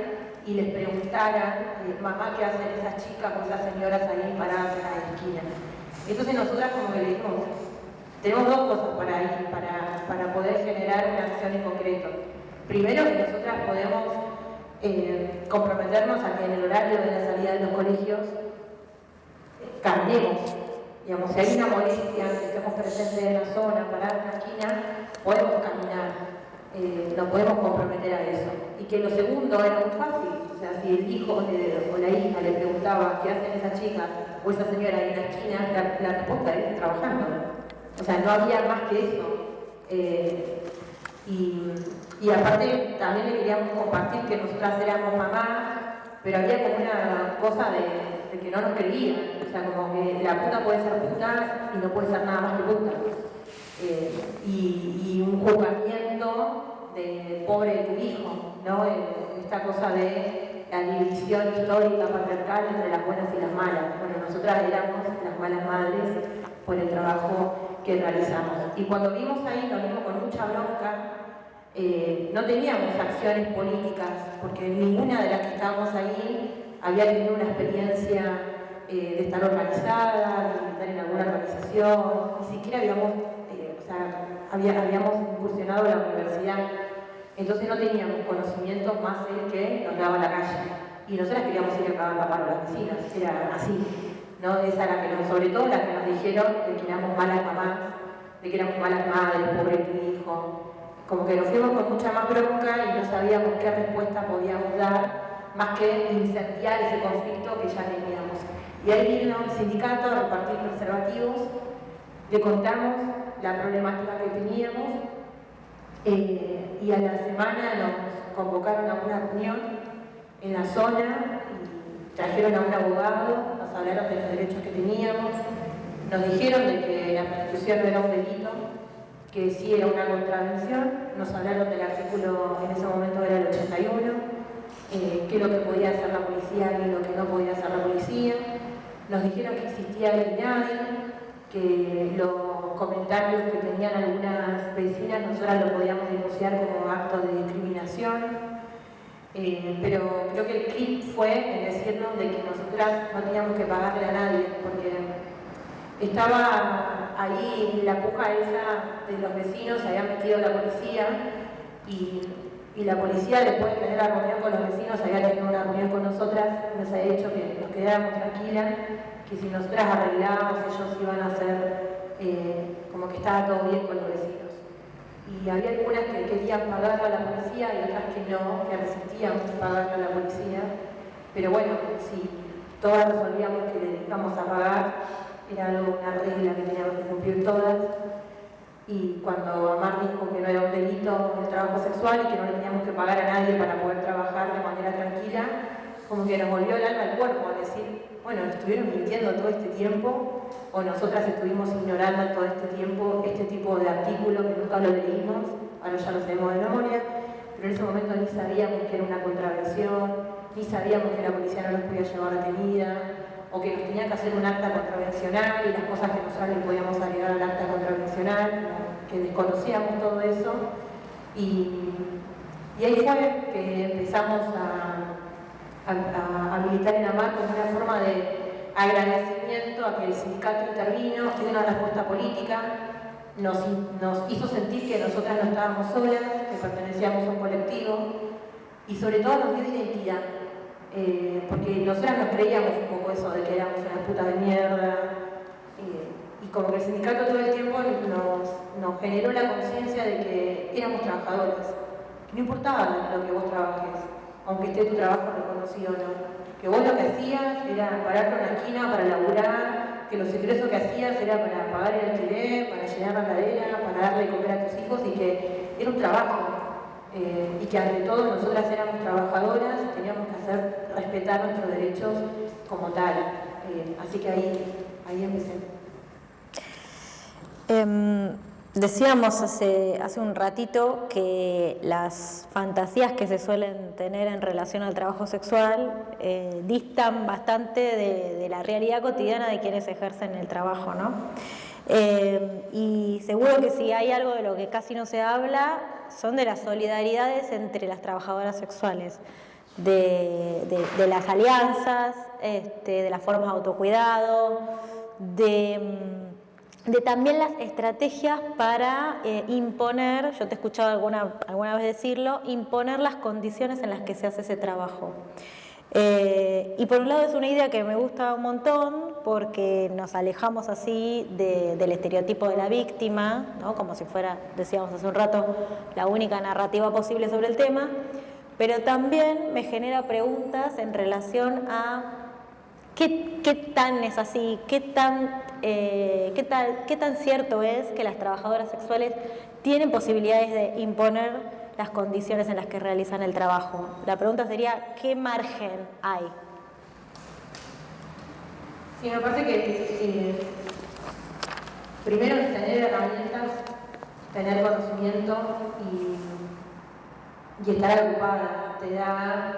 y les preguntaran, mamá, ¿qué hacen esas chicas o esas señoras ahí paradas en la esquina? Entonces nosotras como que le dijimos, tenemos 2 cosas para poder generar una acción en concreto. Primero, que nosotras podemos comprometernos a que en el horario de la salida de los colegios caminemos. Digamos, si hay una molestia, que estemos presentes en la zona, parada en la esquina, podemos caminar. Nos podemos comprometer a eso. Y que lo segundo era muy fácil. O sea, si el hijo o la hija le preguntaba qué hacen esa chica o esa señora ahí en la esquina, la respuesta es trabajando. O sea, no había más que eso. Y aparte también le queríamos compartir que nosotras éramos mamás, pero había como una cosa de que no nos creían. O sea, como que la puta puede ser puta y no puede ser nada más que puta. Y un juzgamiento de pobre de tu hijo, ¿no? Esta cosa de la división histórica patriarcal entre las buenas y las malas. Bueno, nosotras éramos las malas madres por el trabajo que realizamos. Y cuando vimos ahí, lo vimos con mucha bronca. No teníamos acciones políticas, porque ninguna de las que estábamos ahí había tenido una experiencia de estar organizada, de estar en alguna organización, ni siquiera habíamos incursionado en la universidad, entonces no teníamos conocimientos más el que nos daba la calle. Y nosotras queríamos ir a cagar la paro a las vecinas, era así, ¿no? Esa era sobre todo las que nos dijeron de que éramos malas mamás, de que éramos malas madres, pobre tu hijo. Como que nos fuimos con mucha más bronca y no sabíamos qué respuesta podíamos dar, más que incendiar ese conflicto que ya teníamos. Y ahí vino el sindicato a repartir preservativos, le contamos la problemática que teníamos y a la semana nos convocaron a una reunión en la zona y trajeron a un abogado, nos hablaron de los derechos que teníamos, nos dijeron de que la prostitución no era un delito, que sí era una contravención, nos hablaron del artículo, en ese momento era el 81, qué es lo que podía hacer la policía y lo que no podía hacer la policía. Nos dijeron que existía el INADI, que los comentarios que tenían algunas vecinas nosotras lo podíamos denunciar como acto de discriminación. Pero creo que el clip fue en decirnos de que nosotras no teníamos que pagarle a nadie, porque estaba ahí la puja esa de los vecinos, se había metido la policía y la policía, después de tener la reunión con los vecinos, había tenido una reunión con nosotras, nos había dicho que nos quedáramos tranquilas, que si nosotras arreglábamos ellos iban a hacer como que estaba todo bien con los vecinos. Y había algunas que querían pagarle a la policía y otras que no, que resistían pagarle a la policía. Pero bueno, si todas resolvíamos que le íbamos a pagar, era algo, una regla que teníamos que cumplir todas. Y cuando Amar dijo que no era un delito el trabajo sexual y que no le teníamos que pagar a nadie para poder trabajar de manera tranquila, como que nos volvió el alma al cuerpo a decir, bueno, estuvieron mintiendo todo este tiempo, o nosotras estuvimos ignorando todo este tiempo este tipo de artículo que nunca lo leímos, ahora ya lo sabemos de memoria, pero en ese momento ni sabíamos que era una contravención, ni sabíamos que la policía no nos podía llevar detenida, o que nos tenía que hacer un acta contravencional y las cosas que nosotros le podíamos agregar al acta contravencional, que desconocíamos todo eso. Y ahí fue que empezamos a militar en Amar como una forma de agradecimiento a que el sindicato intervino, dio una respuesta política, nos hizo sentir que nosotras no estábamos solas, que pertenecíamos a un colectivo y sobre todo nos dio identidad. Porque nosotras nos creíamos un poco eso de que éramos unas putas de mierda y como que el sindicato todo el tiempo nos generó la conciencia de que éramos trabajadoras, que no importaba lo que vos trabajes, aunque esté tu trabajo reconocido o no, que vos lo que hacías era pararte en una esquina para laburar, que los ingresos que hacías era para pagar el alquiler, para llenar la heladera, para darle de comer a tus hijos y que era un trabajo. Y que ante todo nosotras éramos trabajadoras y teníamos que hacer respetar nuestros derechos como tal. Así que ahí empecé. Decíamos hace un ratito que las fantasías que se suelen tener en relación al trabajo sexual distan bastante de la realidad cotidiana de quienes ejercen el trabajo, ¿no? Y seguro que si hay algo de lo que casi no se habla son de las solidaridades entre las trabajadoras sexuales, de las alianzas, de las formas de autocuidado, de también las estrategias para imponer, yo te he escuchado alguna vez decirlo, imponer las condiciones en las que se hace ese trabajo. Y por un lado es una idea que me gusta un montón porque nos alejamos así del estereotipo de la víctima, ¿no? Como si fuera, decíamos hace un rato, la única narrativa posible sobre el tema, pero también me genera preguntas en relación a qué tan es así, qué tan cierto es que las trabajadoras sexuales tienen posibilidades de imponer las condiciones en las que realizan el trabajo. La pregunta sería, ¿qué margen hay? Sí, me parece que primero es tener herramientas, tener conocimiento y estar ocupada. Te da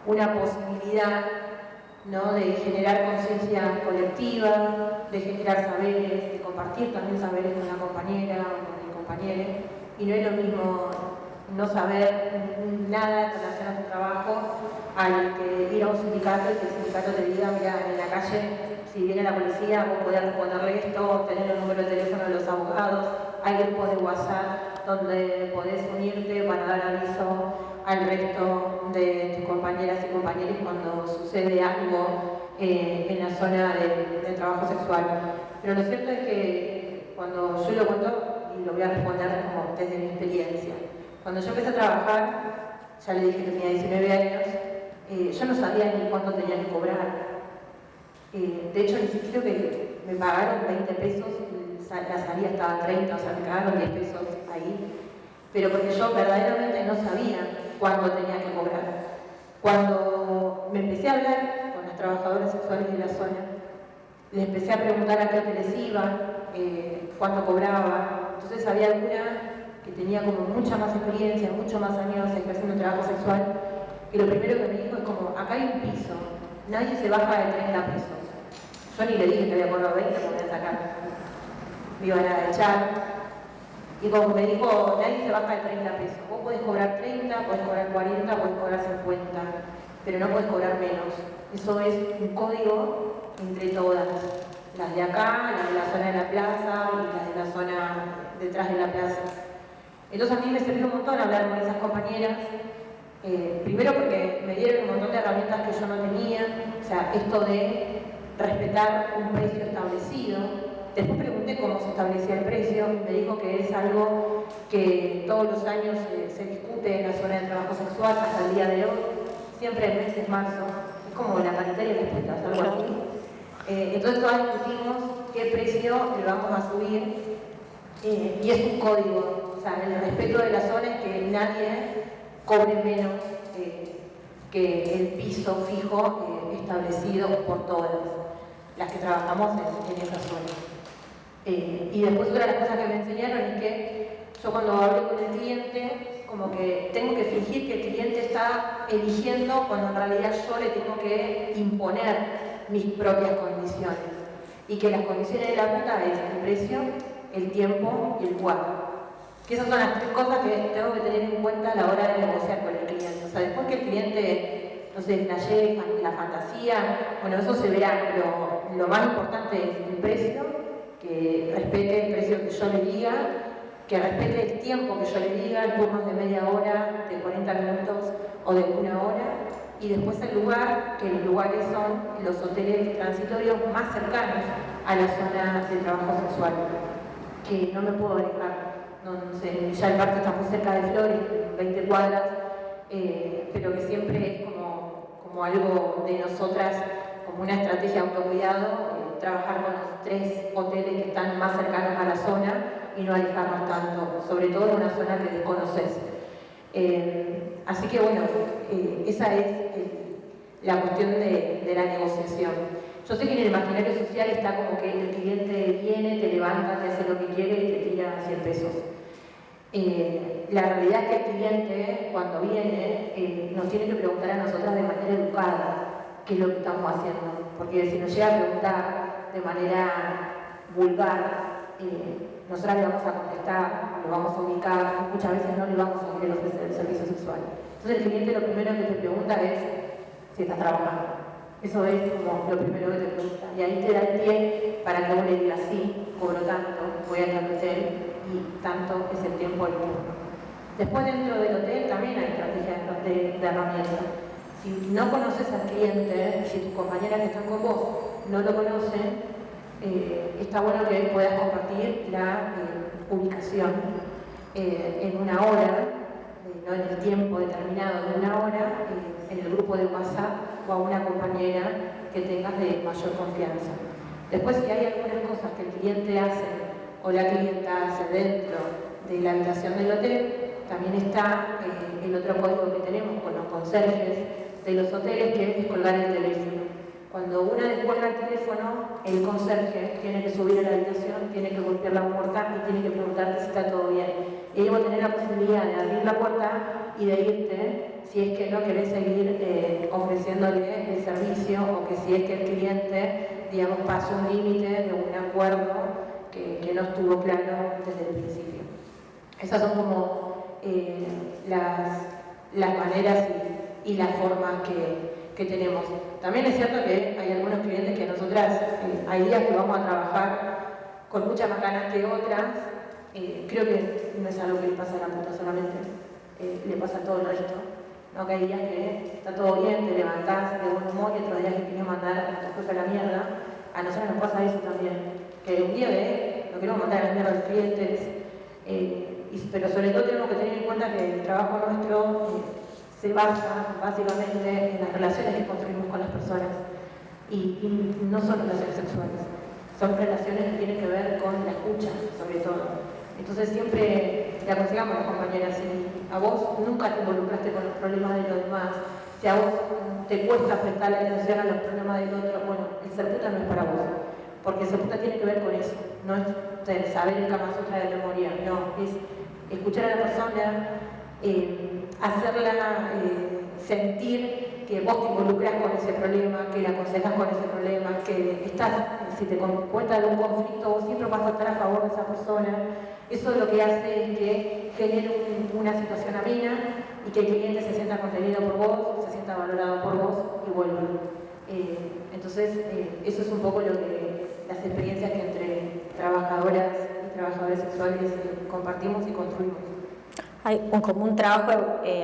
una posibilidad, ¿no?, de generar conciencia colectiva, de generar saberes, de compartir también saberes con la compañera o con el compañero. Y no es lo mismo no saber nada en relación a tu trabajo al que ir a un sindicato y que el sindicato te diga, mira, en la calle, si viene la policía, vos podés responderle esto, tener el número de teléfono de los abogados, hay grupos de WhatsApp donde podés unirte para dar aviso al resto de tus compañeras y compañeros cuando sucede algo en la zona de trabajo sexual. Pero lo cierto es que cuando yo lo cuento, y lo voy a responder como desde mi experiencia. Cuando yo empecé a trabajar, ya le dije que tenía 19 años, yo no sabía ni cuánto tenía que cobrar. De hecho, ni siquiera que me pagaron 20 pesos, la salida estaba 30, o sea, me pagaron 10 pesos ahí. Pero porque yo verdaderamente no sabía cuánto tenía que cobrar. Cuando me empecé a hablar con las trabajadoras sexuales de la zona, les empecé a preguntar a qué hoteles iba, cuánto cobraba. Entonces había alguna que tenía como mucha más experiencia, mucho más años ejerciendo un trabajo sexual, que lo primero que me dijo es como, acá hay un piso, nadie se baja de 30 pesos. Yo ni le dije que había cobrado 20 porque me voy a sacar. Me iban a echar. Y como me dijo, nadie se baja de 30 pesos. Vos podés cobrar 30, podés cobrar 40, podés cobrar 50, pero no podés cobrar menos. Eso es un código entre todas. Las de acá, las de la zona de la plaza y las de la zona detrás de la plaza. Entonces a mí me sirvió un montón hablar con esas compañeras. Primero porque me dieron un montón de herramientas que yo no tenía. O sea, esto de respetar un precio establecido. Después pregunté cómo se establecía el precio y me dijo que es algo que todos los años se discute en la zona de trabajo sexual hasta el día de hoy. Siempre el mes es marzo. Es como la paritaria de las putas, algo así. Entonces todas discutimos qué precio le vamos a subir y es un código, o sea, el respeto de la zona es que nadie cobre menos que el piso fijo establecido por todas las que trabajamos en esa zona. Y después otra de las cosas que me enseñaron es que yo cuando hablo con el cliente, como que tengo que fingir que el cliente está eligiendo cuando en realidad yo le tengo que imponer mis propias condiciones. Y que las condiciones de la puta es el precio, el tiempo y el lugar. Que esas son las tres cosas que tengo que tener en cuenta a la hora de negociar con el cliente. O sea, después que el cliente, no sé, flashee la fantasía, bueno, eso se verá, pero lo más importante es el precio, que respete el precio que yo le diga, que respete el tiempo que yo le diga, turnos de media hora, de 40 minutos o de 1 hora, y después el lugar, que los lugares son los hoteles transitorios más cercanos a la zona de trabajo sexual, que no me puedo alejar. No sé, ya el parque está muy cerca de Flores, 20 cuadras, pero que siempre es como algo de nosotras, como una estrategia de autocuidado, trabajar con los 3 hoteles que están más cercanos a la zona y no alejarnos tanto, sobre todo en una zona que desconoces. Así que bueno, esa es la cuestión de la negociación. Yo sé que en el imaginario social está como que el cliente viene, te levanta, te hace lo que quiere y te tira 100 pesos. La realidad es que el cliente, cuando viene, nos tiene que preguntar a nosotras de manera educada qué es lo que estamos haciendo. Porque si nos llega a preguntar de manera vulgar, nosotras le vamos a contestar, lo vamos a ubicar, muchas veces no le vamos a querer ofrecer el servicio sexual. Entonces el cliente lo primero que te pregunta es si estás trabajando. Eso es como lo primero que te pregunta. Y ahí te da el pie para que vos le digas sí, cobro tanto, voy a ir al hotel y tanto es el tiempo del turno. Después dentro del hotel también hay estrategias de herramientas. Si no conoces al cliente, si tus compañeras que están con vos no lo conocen, está bueno que puedas compartir la ubicación en 1 hora, no en el tiempo determinado de 1 hora, en el grupo de WhatsApp o a una compañera que tengas de mayor confianza. Después, si hay algunas cosas que el cliente hace o la clienta hace dentro de la habitación del hotel, también está el otro código que tenemos con los conserjes de los hoteles, que es descolgar el teléfono. Cuando una descuelga el teléfono, el conserje tiene que subir a la habitación, tiene que golpear la puerta y tiene que preguntarte si está todo bien. Y ahí vos tenés la posibilidad de abrir la puerta y de irte si es que no querés seguir ofreciéndole el servicio o que si es que el cliente, digamos, pasó un límite de un acuerdo que no estuvo claro desde el principio. Esas son como las maneras y las formas que tenemos. También es cierto que hay algunos clientes que nosotras, hay días que vamos a trabajar con muchas más ganas que otras. Creo que no es algo que le pasa a la puta solamente, le pasa a todo el resto. ¿No? Que hay días que está todo bien, te levantás de buen humor y otros días que quieres mandar a las cosas a la mierda. A nosotros nos pasa eso también, que un día no queremos mandar a la mierda a los clientes, pero sobre todo tenemos que tener en cuenta que el trabajo nuestro se basa básicamente en las relaciones que construimos con las personas y no son relaciones sexuales, son relaciones que tienen que ver con la escucha, sobre todo. Entonces siempre le aconsejamos a las compañeras, si a vos nunca te involucraste con los problemas de los demás, si a vos te cuesta prestar la atención a los problemas del otro, bueno, el ser puta no es para vos, porque el ser puta tiene que ver con eso, no es saber el Kama Sutra de memoria, no, es escuchar a la persona, hacerla sentir que vos te involucras con ese problema, que le aconsejas con ese problema, que estás, si te cuenta de un conflicto, vos siempre vas a estar a favor de esa persona. Eso lo que hace es que genere una situación amena y que el cliente se sienta contenido por vos, se sienta valorado por vos y vuelva. Entonces, eso es un poco las experiencias que entre trabajadoras y trabajadores sexuales compartimos y construimos. Hay como un trabajo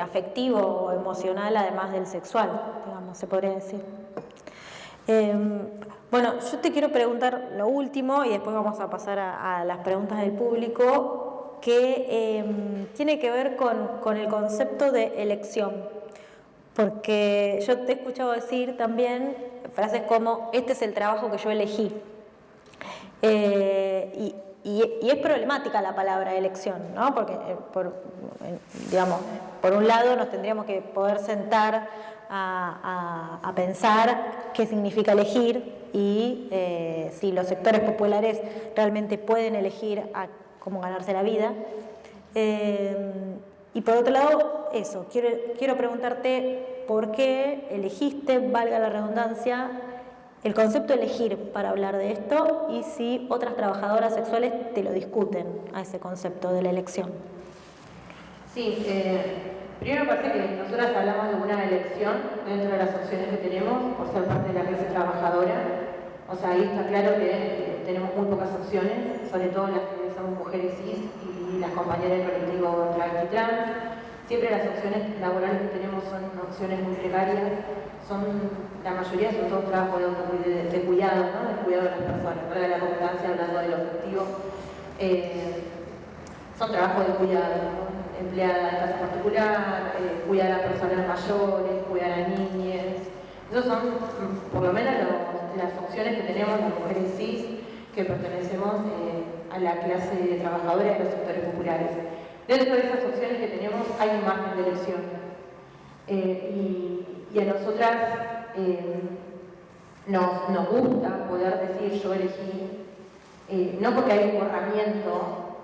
afectivo o emocional además del sexual, digamos, se podría decir. Bueno, yo te quiero preguntar lo último y después vamos a pasar a las preguntas del público, que tiene que ver con el concepto de elección. Porque yo te he escuchado decir también frases como, este es el trabajo que yo elegí. Y es problemática la palabra elección, ¿no? Porque, digamos, por un lado nos tendríamos que poder sentar a pensar qué significa elegir y si los sectores populares realmente pueden elegir cómo ganarse la vida. Y por otro lado, eso, quiero preguntarte por qué elegiste, valga la redundancia, el concepto elegir para hablar de esto y si otras trabajadoras sexuales te lo discuten a ese concepto de la elección. Sí, primero me parece que nosotras hablamos de una elección dentro de las opciones que tenemos por ser parte de la clase trabajadora. O sea, ahí está claro que tenemos muy pocas opciones, sobre todo las que somos mujeres cis y las compañeras del colectivo travesti trans. Siempre las opciones laborales que tenemos son opciones muy precarias, la mayoría son todos trabajos de cuidado, ¿no? De cuidado de las personas, para la redundancia, hablando de lo afectivo. Son trabajos de cuidado, ¿no? Empleada en casa particular, cuidar a personas mayores, cuidar a niñas. Esas son, por lo menos, las opciones que tenemos las mujeres cis que pertenecemos a la clase trabajadora de los sectores populares. Dentro de esas opciones que tenemos hay un margen de elección. Y a nosotras nos gusta poder decir yo elegí, no porque hay un borramiento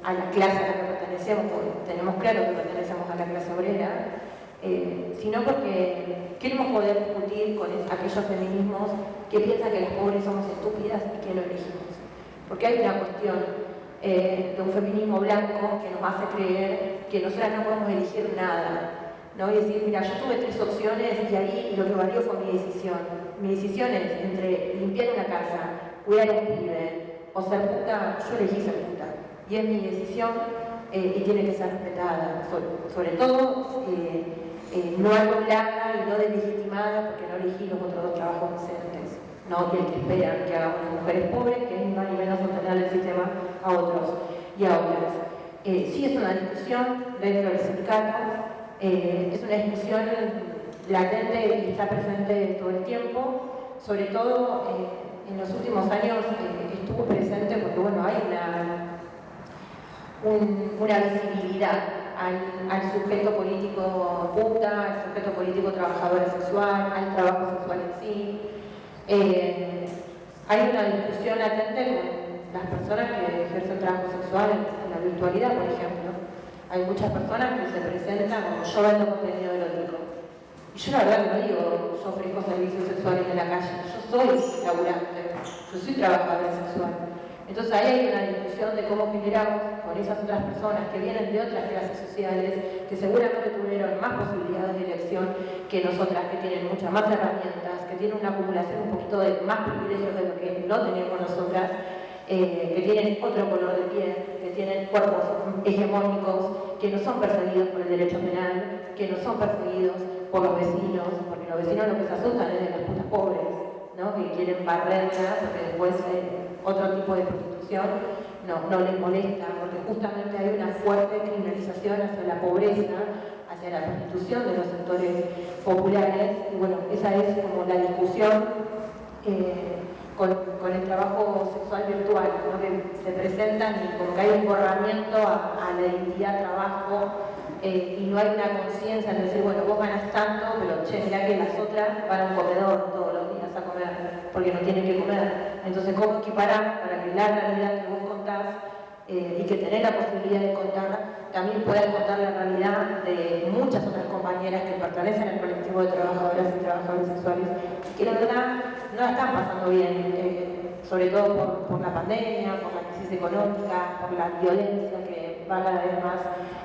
a la clase a la que pertenecemos, porque tenemos claro que pertenecemos a la clase obrera, sino porque queremos poder discutir con aquellos feminismos que piensan que las pobres somos estúpidas y que no elegimos. Porque hay una cuestión de un feminismo blanco que nos hace creer que nosotras no podemos elegir nada, ¿no? Y decir, mira, yo tuve 3 opciones y ahí lo que valió fue mi decisión. Mi decisión es entre limpiar una casa, cuidar a un pibe o ser puta, yo elegí ser puta. Y es mi decisión y tiene que ser respetada. Sobre todo, no anulada y no deslegitimada porque no elegí los otros 2 trabajos decentes, ¿no? Y el que esperan que hagamos las mujeres pobres, que es ni más ni menos sostener el sistema a otros y a otras. Sí es una discusión dentro del sindicato, es una discusión latente y está presente todo el tiempo, sobre todo en los últimos años estuvo presente porque bueno, hay una visibilidad al sujeto político puta, al sujeto político trabajador sexual, al trabajo sexual en sí. Hay una discusión latente con las personas que ejercen trabajo sexual en la virtualidad, por ejemplo. Hay muchas personas que se presentan como yo vendo contenido erótico. Y yo la verdad que no digo, yo ofrezco servicios sexuales en la calle, yo soy laburante, yo soy trabajadora sexual. Entonces ahí hay una discusión de cómo generamos con esas otras personas que vienen de otras clases sociales, que seguramente tuvieron más posibilidades de elección que nosotras, que tienen muchas más herramientas, que tienen una acumulación un poquito de más privilegios de lo que no tenemos nosotras, que tienen otro color de piel, que tienen cuerpos hegemónicos, que no son perseguidos por el derecho penal, que no son perseguidos por los vecinos, porque los vecinos lo que se asustan es de las putas pobres, ¿no? Que quieren barrerlas porque después otro tipo de prostitución no les molesta, porque justamente hay una fuerte criminalización hacia la pobreza, hacia la prostitución de los sectores populares, y bueno, esa es como la discusión con el trabajo sexual virtual, ¿no? Que se presentan y como que hay un borramiento a la identidad trabajo y no hay una conciencia de decir, bueno, vos ganas tanto, pero che, mirá que las otras van a un comedor todos los días a comer, porque no tienen que comer. Entonces, ¿cómo equiparar para que la realidad que vos contás y que tenés la posibilidad de contar, también puedas contar la realidad de muchas otras compañeras que pertenecen al colectivo de trabajadoras y trabajadores sexuales y que la verdad no la están pasando bien, sobre todo por la pandemia, por la crisis económica, por la violencia que va cada vez más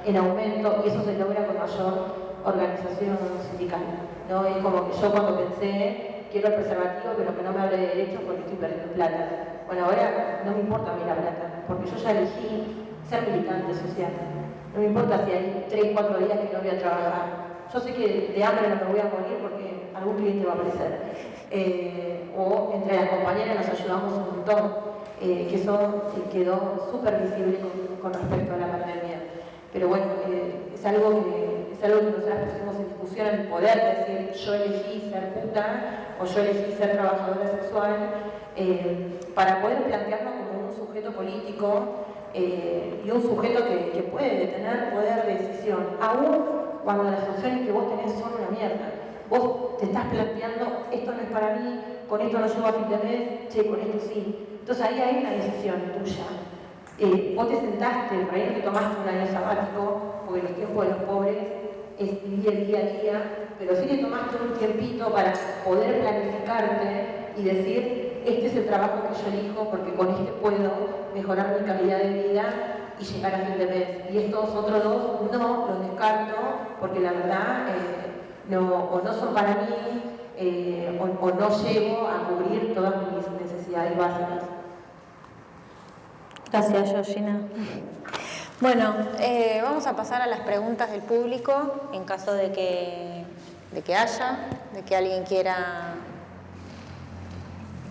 en aumento, y eso se logra con mayor organización sindical, ¿no? Es como que yo cuando pensé, quiero el preservativo, pero que no me hable de derechos porque estoy perdiendo plata. Bueno, ahora no me importa a mí la plata, porque yo ya elegí ser militante social. No me importa si hay 3, 4 días que no voy a trabajar. Yo sé que de hambre no me voy a morir porque algún cliente va a aparecer. O entre las compañeras nos ayudamos un montón, que eso quedó súper visible con respecto a la pandemia. Pero bueno, es algo que nosotras pusimos en discusión, el poder decir yo elegí ser puta o yo elegí ser trabajadora sexual, para poder plantearnos como un sujeto político y un sujeto que puede tener poder de decisión, aún cuando las opciones que vos tenés son una mierda. Vos te estás planteando, esto no es para mí, con esto no llego a fin de mes, che, con esto sí. Entonces ahí hay una decisión tuya. Vos te sentaste, por ahí no te tomaste un año sabático, porque los tiempos de los pobres es vivir el día a día, pero sí te tomaste un tiempito para poder planificarte y decir, este es el trabajo que yo elijo porque con este puedo mejorar mi calidad de vida y llegar a fin de mes. Y estos otros dos no los descarto porque la verdad o no son para mí o no llego a cubrir todas mis necesidades básicas. Gracias, Georgina. Bueno, vamos a pasar a las preguntas del público, en caso de que haya, de que alguien quiera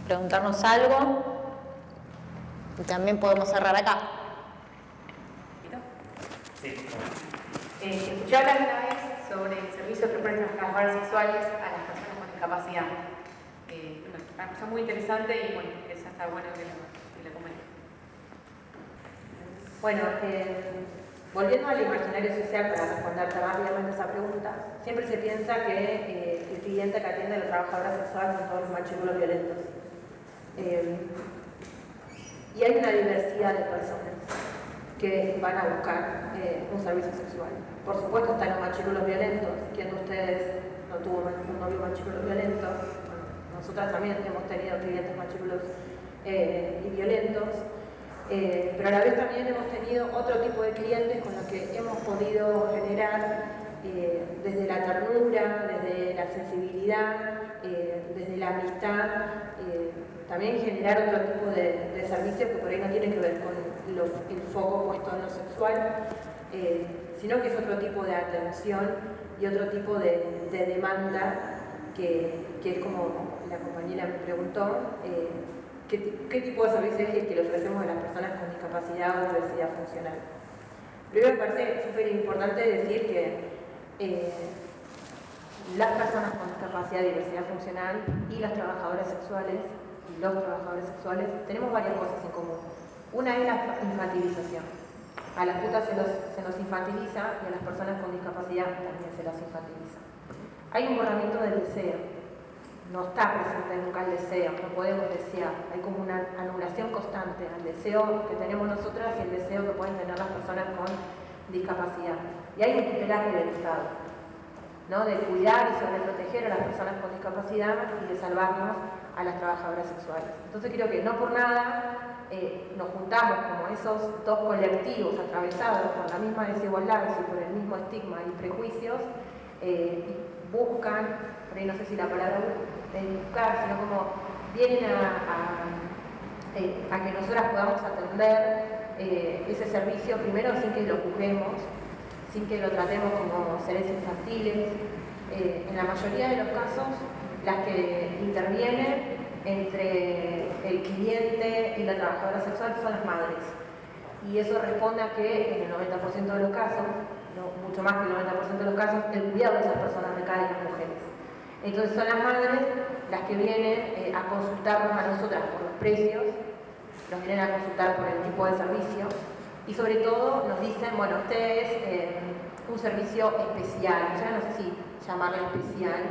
preguntarnos algo. Y también podemos cerrar acá. Sí. Escuché hablar una vez sobre el servicio que prestan las trabajadoras sexuales a las personas con discapacidad. Me pareció muy interesante y bueno, eso está bueno que lo comente. Bueno, volviendo al imaginario social, para responder rápidamente esa pregunta, siempre se piensa que el cliente que atiende a la trabajadora sexual son todos los machirulos violentos. Y hay una diversidad de personas que van a buscar un servicio sexual. Por supuesto están los machirulos violentos. ¿Quién de ustedes no tuvo un novio machirulo violento? Bueno, nosotras también hemos tenido clientes machirulos y violentos. Pero a la vez también hemos tenido otro tipo de clientes con los que hemos podido generar desde la ternura, desde la sensibilidad, desde la amistad, también generar otro tipo de servicio que por ahí no tiene que ver con el foco puesto en lo sexual, sino que es otro tipo de atención y otro tipo de demanda que es como la compañera me preguntó, ¿qué tipo de servicio es el que le ofrecemos a las personas con discapacidad o diversidad funcional? Primero me parece súper importante decir que las personas con discapacidad y diversidad funcional y las trabajadoras sexuales y los trabajadores sexuales tenemos varias cosas en común. Una es la infantilización. A las putas se nos infantiliza y a las personas con discapacidad también se las infantiliza. Hay un borramiento del deseo. No está presente nunca el deseo, no podemos desear. Hay como una anulación constante al deseo que tenemos nosotras y el deseo que pueden tener las personas con discapacidad. Y hay un tutelaje del Estado, ¿no? De cuidar y sobreproteger a las personas con discapacidad y de salvarnos a las trabajadoras sexuales. Entonces creo que no por nada nos juntamos como esos dos colectivos atravesados por la misma desigualdad y por el mismo estigma y prejuicios y buscan, por ahí no sé si la palabra buscar, sino como vienen a que nosotras podamos atender ese servicio primero sin que lo juzguemos, sin que lo tratemos como seres infantiles. En la mayoría de los casos, las que intervienen entre el cliente y la trabajadora sexual son las madres. Y eso responde a que en el 90% de los casos, no, mucho más que el 90% de los casos, el cuidado de esas personas recae en las mujeres. Entonces son las madres las que vienen a consultarnos a nosotras por los precios, nos vienen a consultar por el tipo de servicio y sobre todo nos dicen, bueno, ustedes un servicio especial, ya no sé si llamarle especial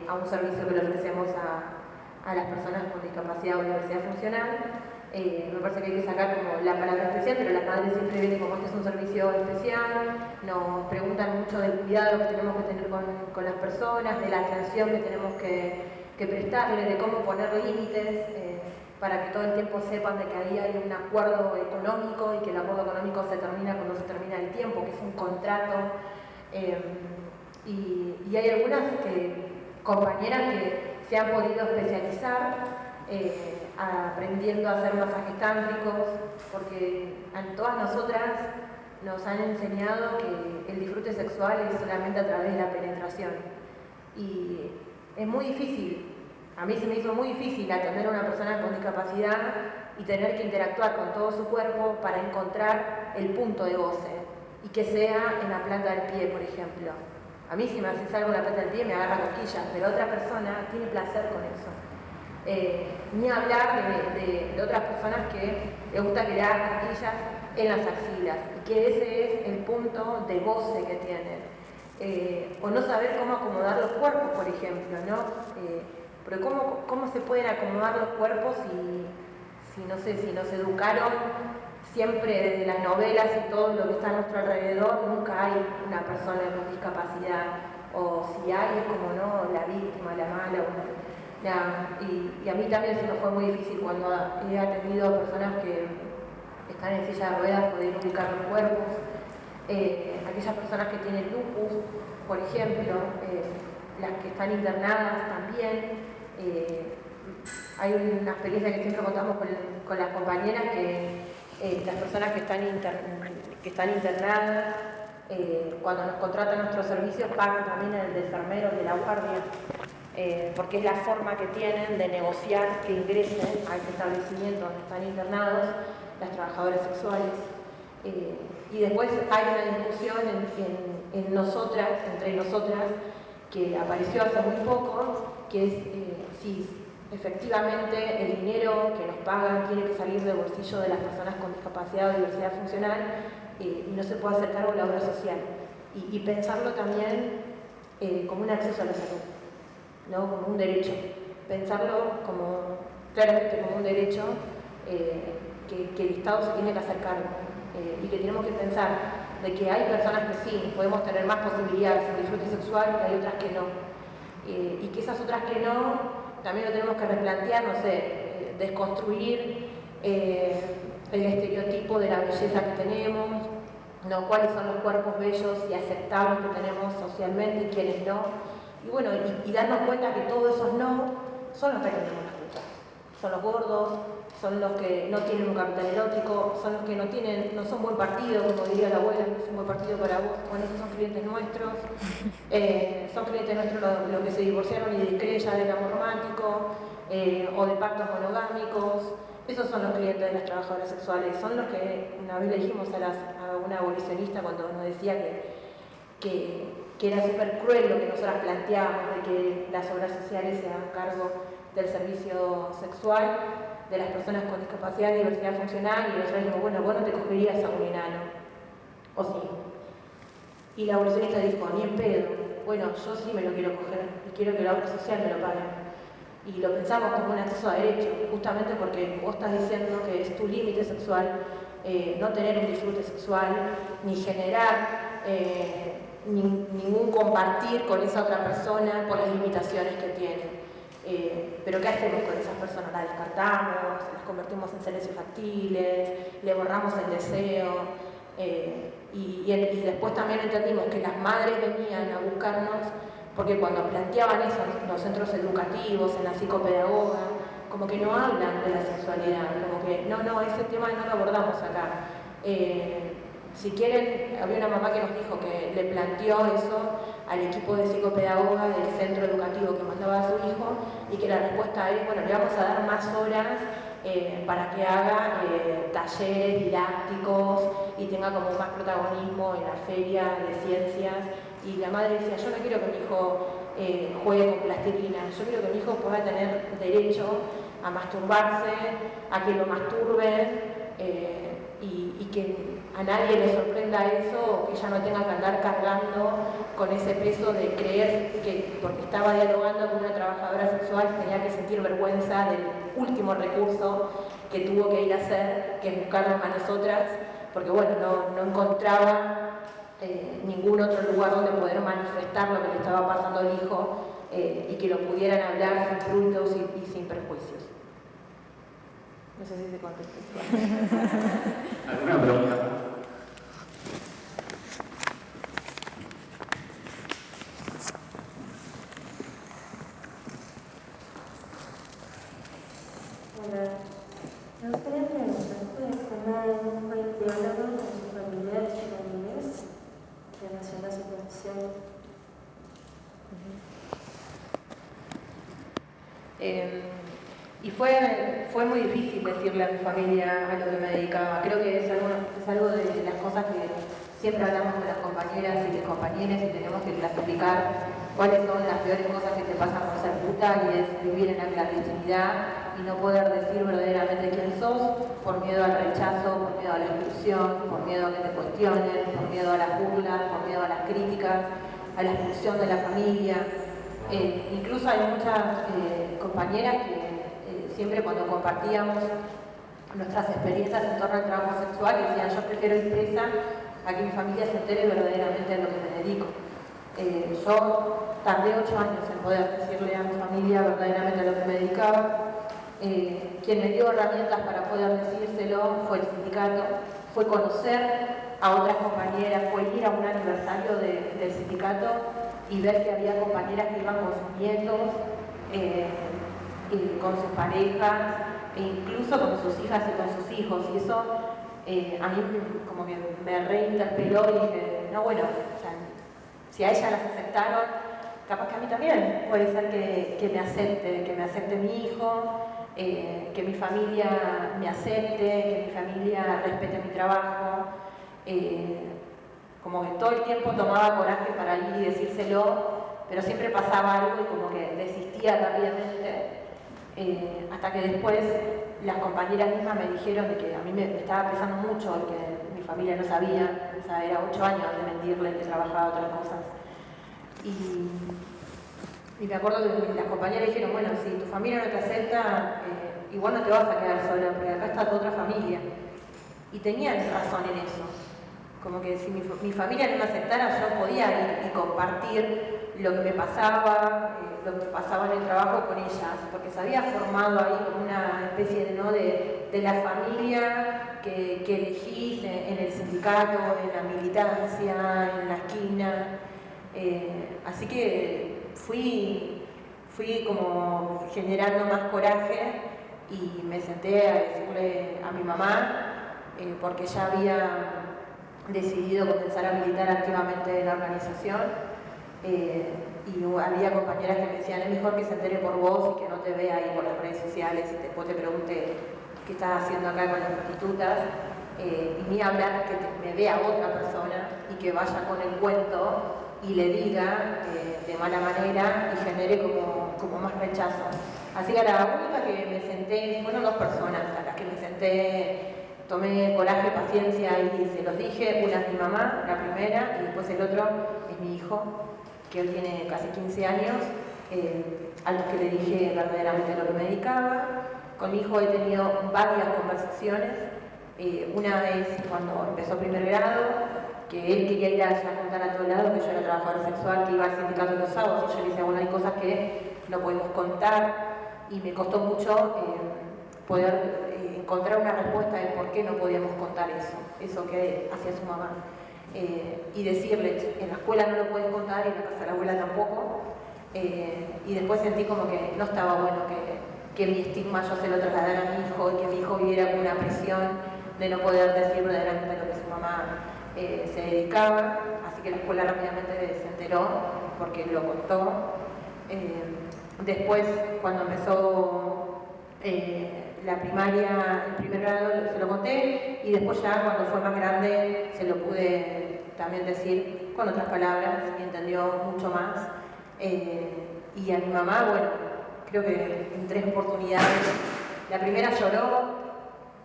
a un servicio que le ofrecemos a las personas con discapacidad o diversidad funcional, Me parece que hay que sacar como la palabra especial, pero las madres siempre vienen como este es un servicio especial, nos preguntan mucho del cuidado que tenemos que tener con las personas, de la atención que tenemos que prestarles, de cómo poner límites, para que todo el tiempo sepan de que ahí hay un acuerdo económico y que el acuerdo económico se termina cuando se termina el tiempo, que es un contrato. Y hay algunas compañeras que se han podido especializar aprendiendo a hacer masajes tántricos, porque a todas nosotras nos han enseñado que el disfrute sexual es solamente a través de la penetración. Y es muy difícil, a mí se me hizo muy difícil atender a una persona con discapacidad y tener que interactuar con todo su cuerpo para encontrar el punto de goce, y que sea en la planta del pie, por ejemplo. A mí si me haces algo en la planta del pie me agarra cosquillas, pero otra persona tiene placer con eso. Ni hablar de otras personas que les gusta que le hagan cosquillas en las axilas, y que ese es el punto de goce que tienen. O no saber cómo acomodar los cuerpos, por ejemplo, ¿no? Pero ¿cómo se pueden acomodar los cuerpos si no sé, si nos educaron siempre desde las novelas y todo lo que está a nuestro alrededor? Nunca hay una persona con discapacidad, o si hay es como no, la víctima, la mala. Y a mí también se me fue muy difícil cuando he atendido a personas que están en silla de ruedas poder ubicar los cuerpos. Aquellas personas que tienen lupus, por ejemplo, las que están internadas también. Hay una experiencia que siempre contamos con las compañeras, que las personas que están internadas, cuando nos contratan nuestros servicios, pagan también el de enfermeros de la guardia, porque es la forma que tienen de negociar que ingresen a ese establecimiento donde están internados las trabajadoras sexuales. Y después hay una discusión entre nosotras, que apareció hace muy poco, que es si efectivamente el dinero que nos pagan tiene que salir del bolsillo de las personas con discapacidad o diversidad funcional, y no se puede hacer cargo de la obra social. Y pensarlo también como un acceso a la salud, ¿no? Como un derecho. Pensarlo claramente como un derecho que el Estado se tiene que hacer cargo, y que tenemos que pensar de que hay personas que sí podemos tener más posibilidades en disfrute sexual, y hay otras que no. Y que esas otras que no, también lo tenemos que replantear, no sé, desconstruir el estereotipo de la belleza que tenemos, ¿no? Cuáles son los cuerpos bellos y aceptables que tenemos socialmente y quiénes no. Y bueno, y darnos cuenta que todos esos no son los que tenemos las culpas. Son los gordos, son los que no tienen un capital erótico, son los que no son buen partido, como diría la abuela, no es un buen partido para vos. Bueno, esos son clientes nuestros, son clientes nuestros los que se divorciaron y discreen ya del amor romántico, o de pactos monogámicos. Esos son los clientes de las trabajadoras sexuales, son los que una vez le dijimos a una abolicionista cuando nos decía que era súper cruel lo que nosotras planteábamos, de que las obras sociales se hagan cargo del servicio sexual de las personas con discapacidad y diversidad funcional, y nosotros dijimos, bueno, vos no te cogerías a un enano, o sí. Y la abolicionista dijo, ni en pedo, bueno, yo sí me lo quiero coger, y quiero que la obra social me lo pague. Y lo pensamos como un acceso a derecho, justamente porque vos estás diciendo que es tu límite sexual, no tener un disfrute sexual, ni generar ningún compartir con esa otra persona por las limitaciones que tiene. Pero ¿qué hacemos con esas personas? Las descartamos, las convertimos en seres infantiles, le borramos el deseo, y después también entendimos que las madres venían a buscarnos porque cuando planteaban eso en los centros educativos, en la psicopedagoga, como que no hablan de la sexualidad, como que no, ese tema no lo abordamos acá. Si quieren, había una mamá que nos dijo que le planteó eso al equipo de psicopedagoga del centro educativo que mandaba a su hijo, y que la respuesta es, bueno, le vamos a dar más horas para que haga talleres didácticos y tenga como más protagonismo en la feria de ciencias. Y la madre decía, yo no quiero que mi hijo juegue con plastilina, yo quiero que mi hijo pueda tener derecho a masturbarse, a que lo masturben, y que a nadie le sorprenda eso, o que ella no tenga que andar cargando con ese peso de creer que porque estaba dialogando con una trabajadora sexual tenía que sentir vergüenza del último recurso que tuvo que ir a hacer, que es buscarnos a nosotras, porque bueno, no encontraba ningún otro lugar donde poder manifestar lo que le estaba pasando al hijo y que lo pudieran hablar sin frutos y sin prejuicios. No sé si te contesté. ¿Alguna pregunta? Hola. Me gustaría preguntarte cómo fue el diálogo con sus familiares y amigos en relación a su profesión. Y fue muy difícil decirle a mi familia a lo que me dedicaba. Creo que es algo de las cosas que siempre hablamos con las compañeras y los compañeros y tenemos que clasificar cuáles son las peores cosas que te pasan por ser puta, y es vivir en la clandestinidad y no poder decir verdaderamente quién sos por miedo al rechazo, por miedo a la exclusión, por miedo a que te cuestionen, por miedo a las burlas, por miedo a las críticas, a la expulsión de la familia. Incluso hay muchas compañeras que siempre cuando compartíamos nuestras experiencias en torno al trabajo sexual decían: yo prefiero ir presa a que mi familia se entere verdaderamente de lo que me dedico. Yo tardé 8 años en poder decirle a mi familia verdaderamente a lo que me dedicaba. Quien me dio herramientas para poder decírselo fue el sindicato, fue conocer a otras compañeras, fue ir a un aniversario del sindicato y ver que había compañeras que iban con sus nietos, con sus parejas, e incluso con sus hijas y con sus hijos. Y eso a mí como que me reinterpeló y dije, no, bueno, o sea, si a ellas las aceptaron, capaz que a mí también puede ser que me acepte mi hijo, que mi familia me acepte, que mi familia respete mi trabajo. Como que todo el tiempo tomaba coraje para ir y decírselo, pero siempre pasaba algo y como que desistía rápidamente, hasta que después las compañeras mismas me dijeron de que a mí me estaba pesando mucho el que mi familia no sabía. O sea, era 8 años de mentirle que trabajaba otras cosas. Y me acuerdo que las compañeras dijeron: bueno, si tu familia no te acepta, igual no te vas a quedar sola, porque acá está tu otra familia. Y tenían razón en eso. Como que si mi familia no me aceptara, yo podía ir y compartir lo que me pasaba, lo que pasaba en el trabajo con ellas, porque se había formado ahí como una especie de la familia que elegís en el sindicato, en la militancia, en la esquina. Así que fui como generando más coraje y me senté a decirle a mi mamá, porque ya había decidido comenzar a militar activamente en la organización, y había compañeras que me decían: es mejor que se entere por vos y que no te vea ahí por las redes sociales y después te pregunte qué estás haciendo acá con las prostitutas, y ni hablar que me vea otra persona y que vaya con el cuento y le diga de mala manera y genere como más rechazo. Así que la única que me senté, fueron 2 personas a las que me senté, tomé coraje, paciencia y se los dije. Una es mi mamá, la primera, y después el otro es mi hijo, que hoy tiene casi 15 años, a los que le dije verdaderamente a lo que me dedicaba. Con mi hijo he tenido varias conversaciones. Una vez cuando empezó primer grado, que él quería ir allá a contar a todo lado que yo era trabajadora sexual, que iba al sindicato los sábados, y yo le decía: bueno, hay cosas que no podemos contar, y me costó mucho poder encontrar una respuesta de por qué no podíamos contar eso que hacía su mamá. Y decirle: en la escuela no lo puedes contar y en la casa de la abuela tampoco. Y después sentí como que no estaba bueno que mi estigma yo se lo trasladara a mi hijo y que mi hijo viviera con una presión de no poder decir verdaderamente lo que su mamá se dedicaba. Así que la escuela rápidamente se enteró porque lo contó. Después, cuando empezó la primaria, el primer grado, se lo conté, y después ya cuando fue más grande se lo pude también decir con otras palabras y entendió mucho más. Y a mi mamá, bueno, creo que en 3 oportunidades. La primera lloró,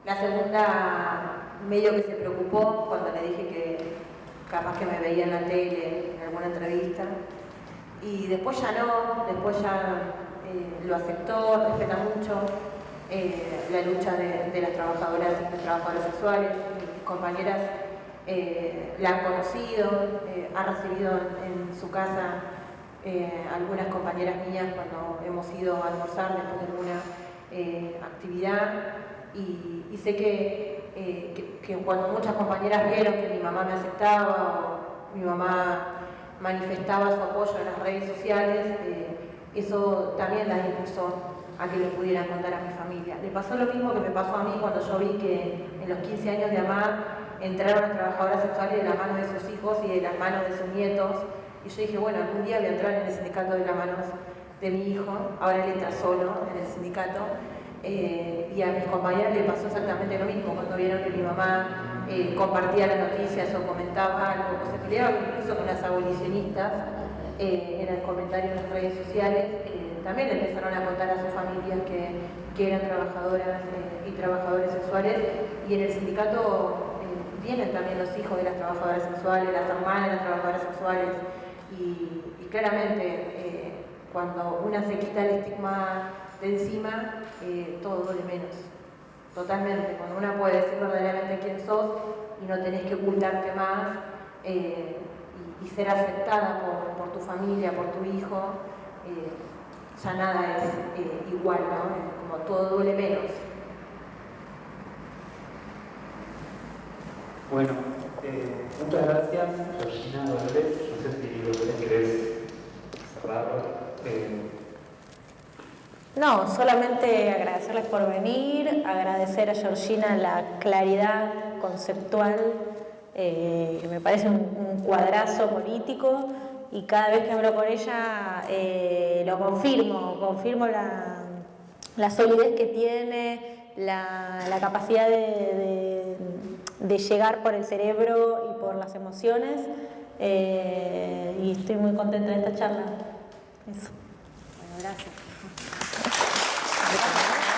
la segunda medio que se preocupó cuando le dije que capaz que me veía en la tele, en alguna entrevista. Y después ya no, después ya lo aceptó, respeta mucho. la lucha de las trabajadoras y los trabajadores sexuales. Mis compañeras la han conocido, ha recibido en su casa algunas compañeras mías cuando hemos ido a almorzar después de alguna actividad, y sé que cuando muchas compañeras vieron que mi mamá me aceptaba o mi mamá manifestaba su apoyo en las redes sociales, eso también las impulsó a que le pudieran contar a mi familia. Le pasó lo mismo que me pasó a mí cuando yo vi que en los 15 años de AMAD entraron las trabajadoras sexuales de las manos de sus hijos y de las manos de sus nietos, y yo dije, bueno, algún día voy a entrar en el sindicato de las manos de mi hijo. Ahora él entra solo en el sindicato, y a mis compañeras le pasó exactamente lo mismo cuando vieron que mi mamá compartía las noticias o comentaba algo, o se peleaba incluso con las abolicionistas en el comentario en las redes sociales. También empezaron a contar a sus familias que eran trabajadoras y trabajadores sexuales, y en el sindicato vienen también los hijos de las trabajadoras sexuales, las hermanas de las trabajadoras sexuales, y claramente cuando una se quita el estigma de encima, todo duele menos, totalmente. Cuando una puede decir verdaderamente quién sos y no tenés que ocultarte más, y ser aceptada por tu familia, por tu hijo, ya nada es igual, ¿no? Como todo duele menos. Bueno, muchas gracias, Georgina Dolores. No sé si Dolores querés cerrar. No, solamente agradecerles por venir, agradecer a Georgina la claridad conceptual, que me parece un cuadrazo político, y cada vez que hablo con ella lo confirmo la solidez que tiene, la capacidad de llegar por el cerebro y por las emociones, y estoy muy contenta de esta charla. Eso. Bueno, gracias. Gracias.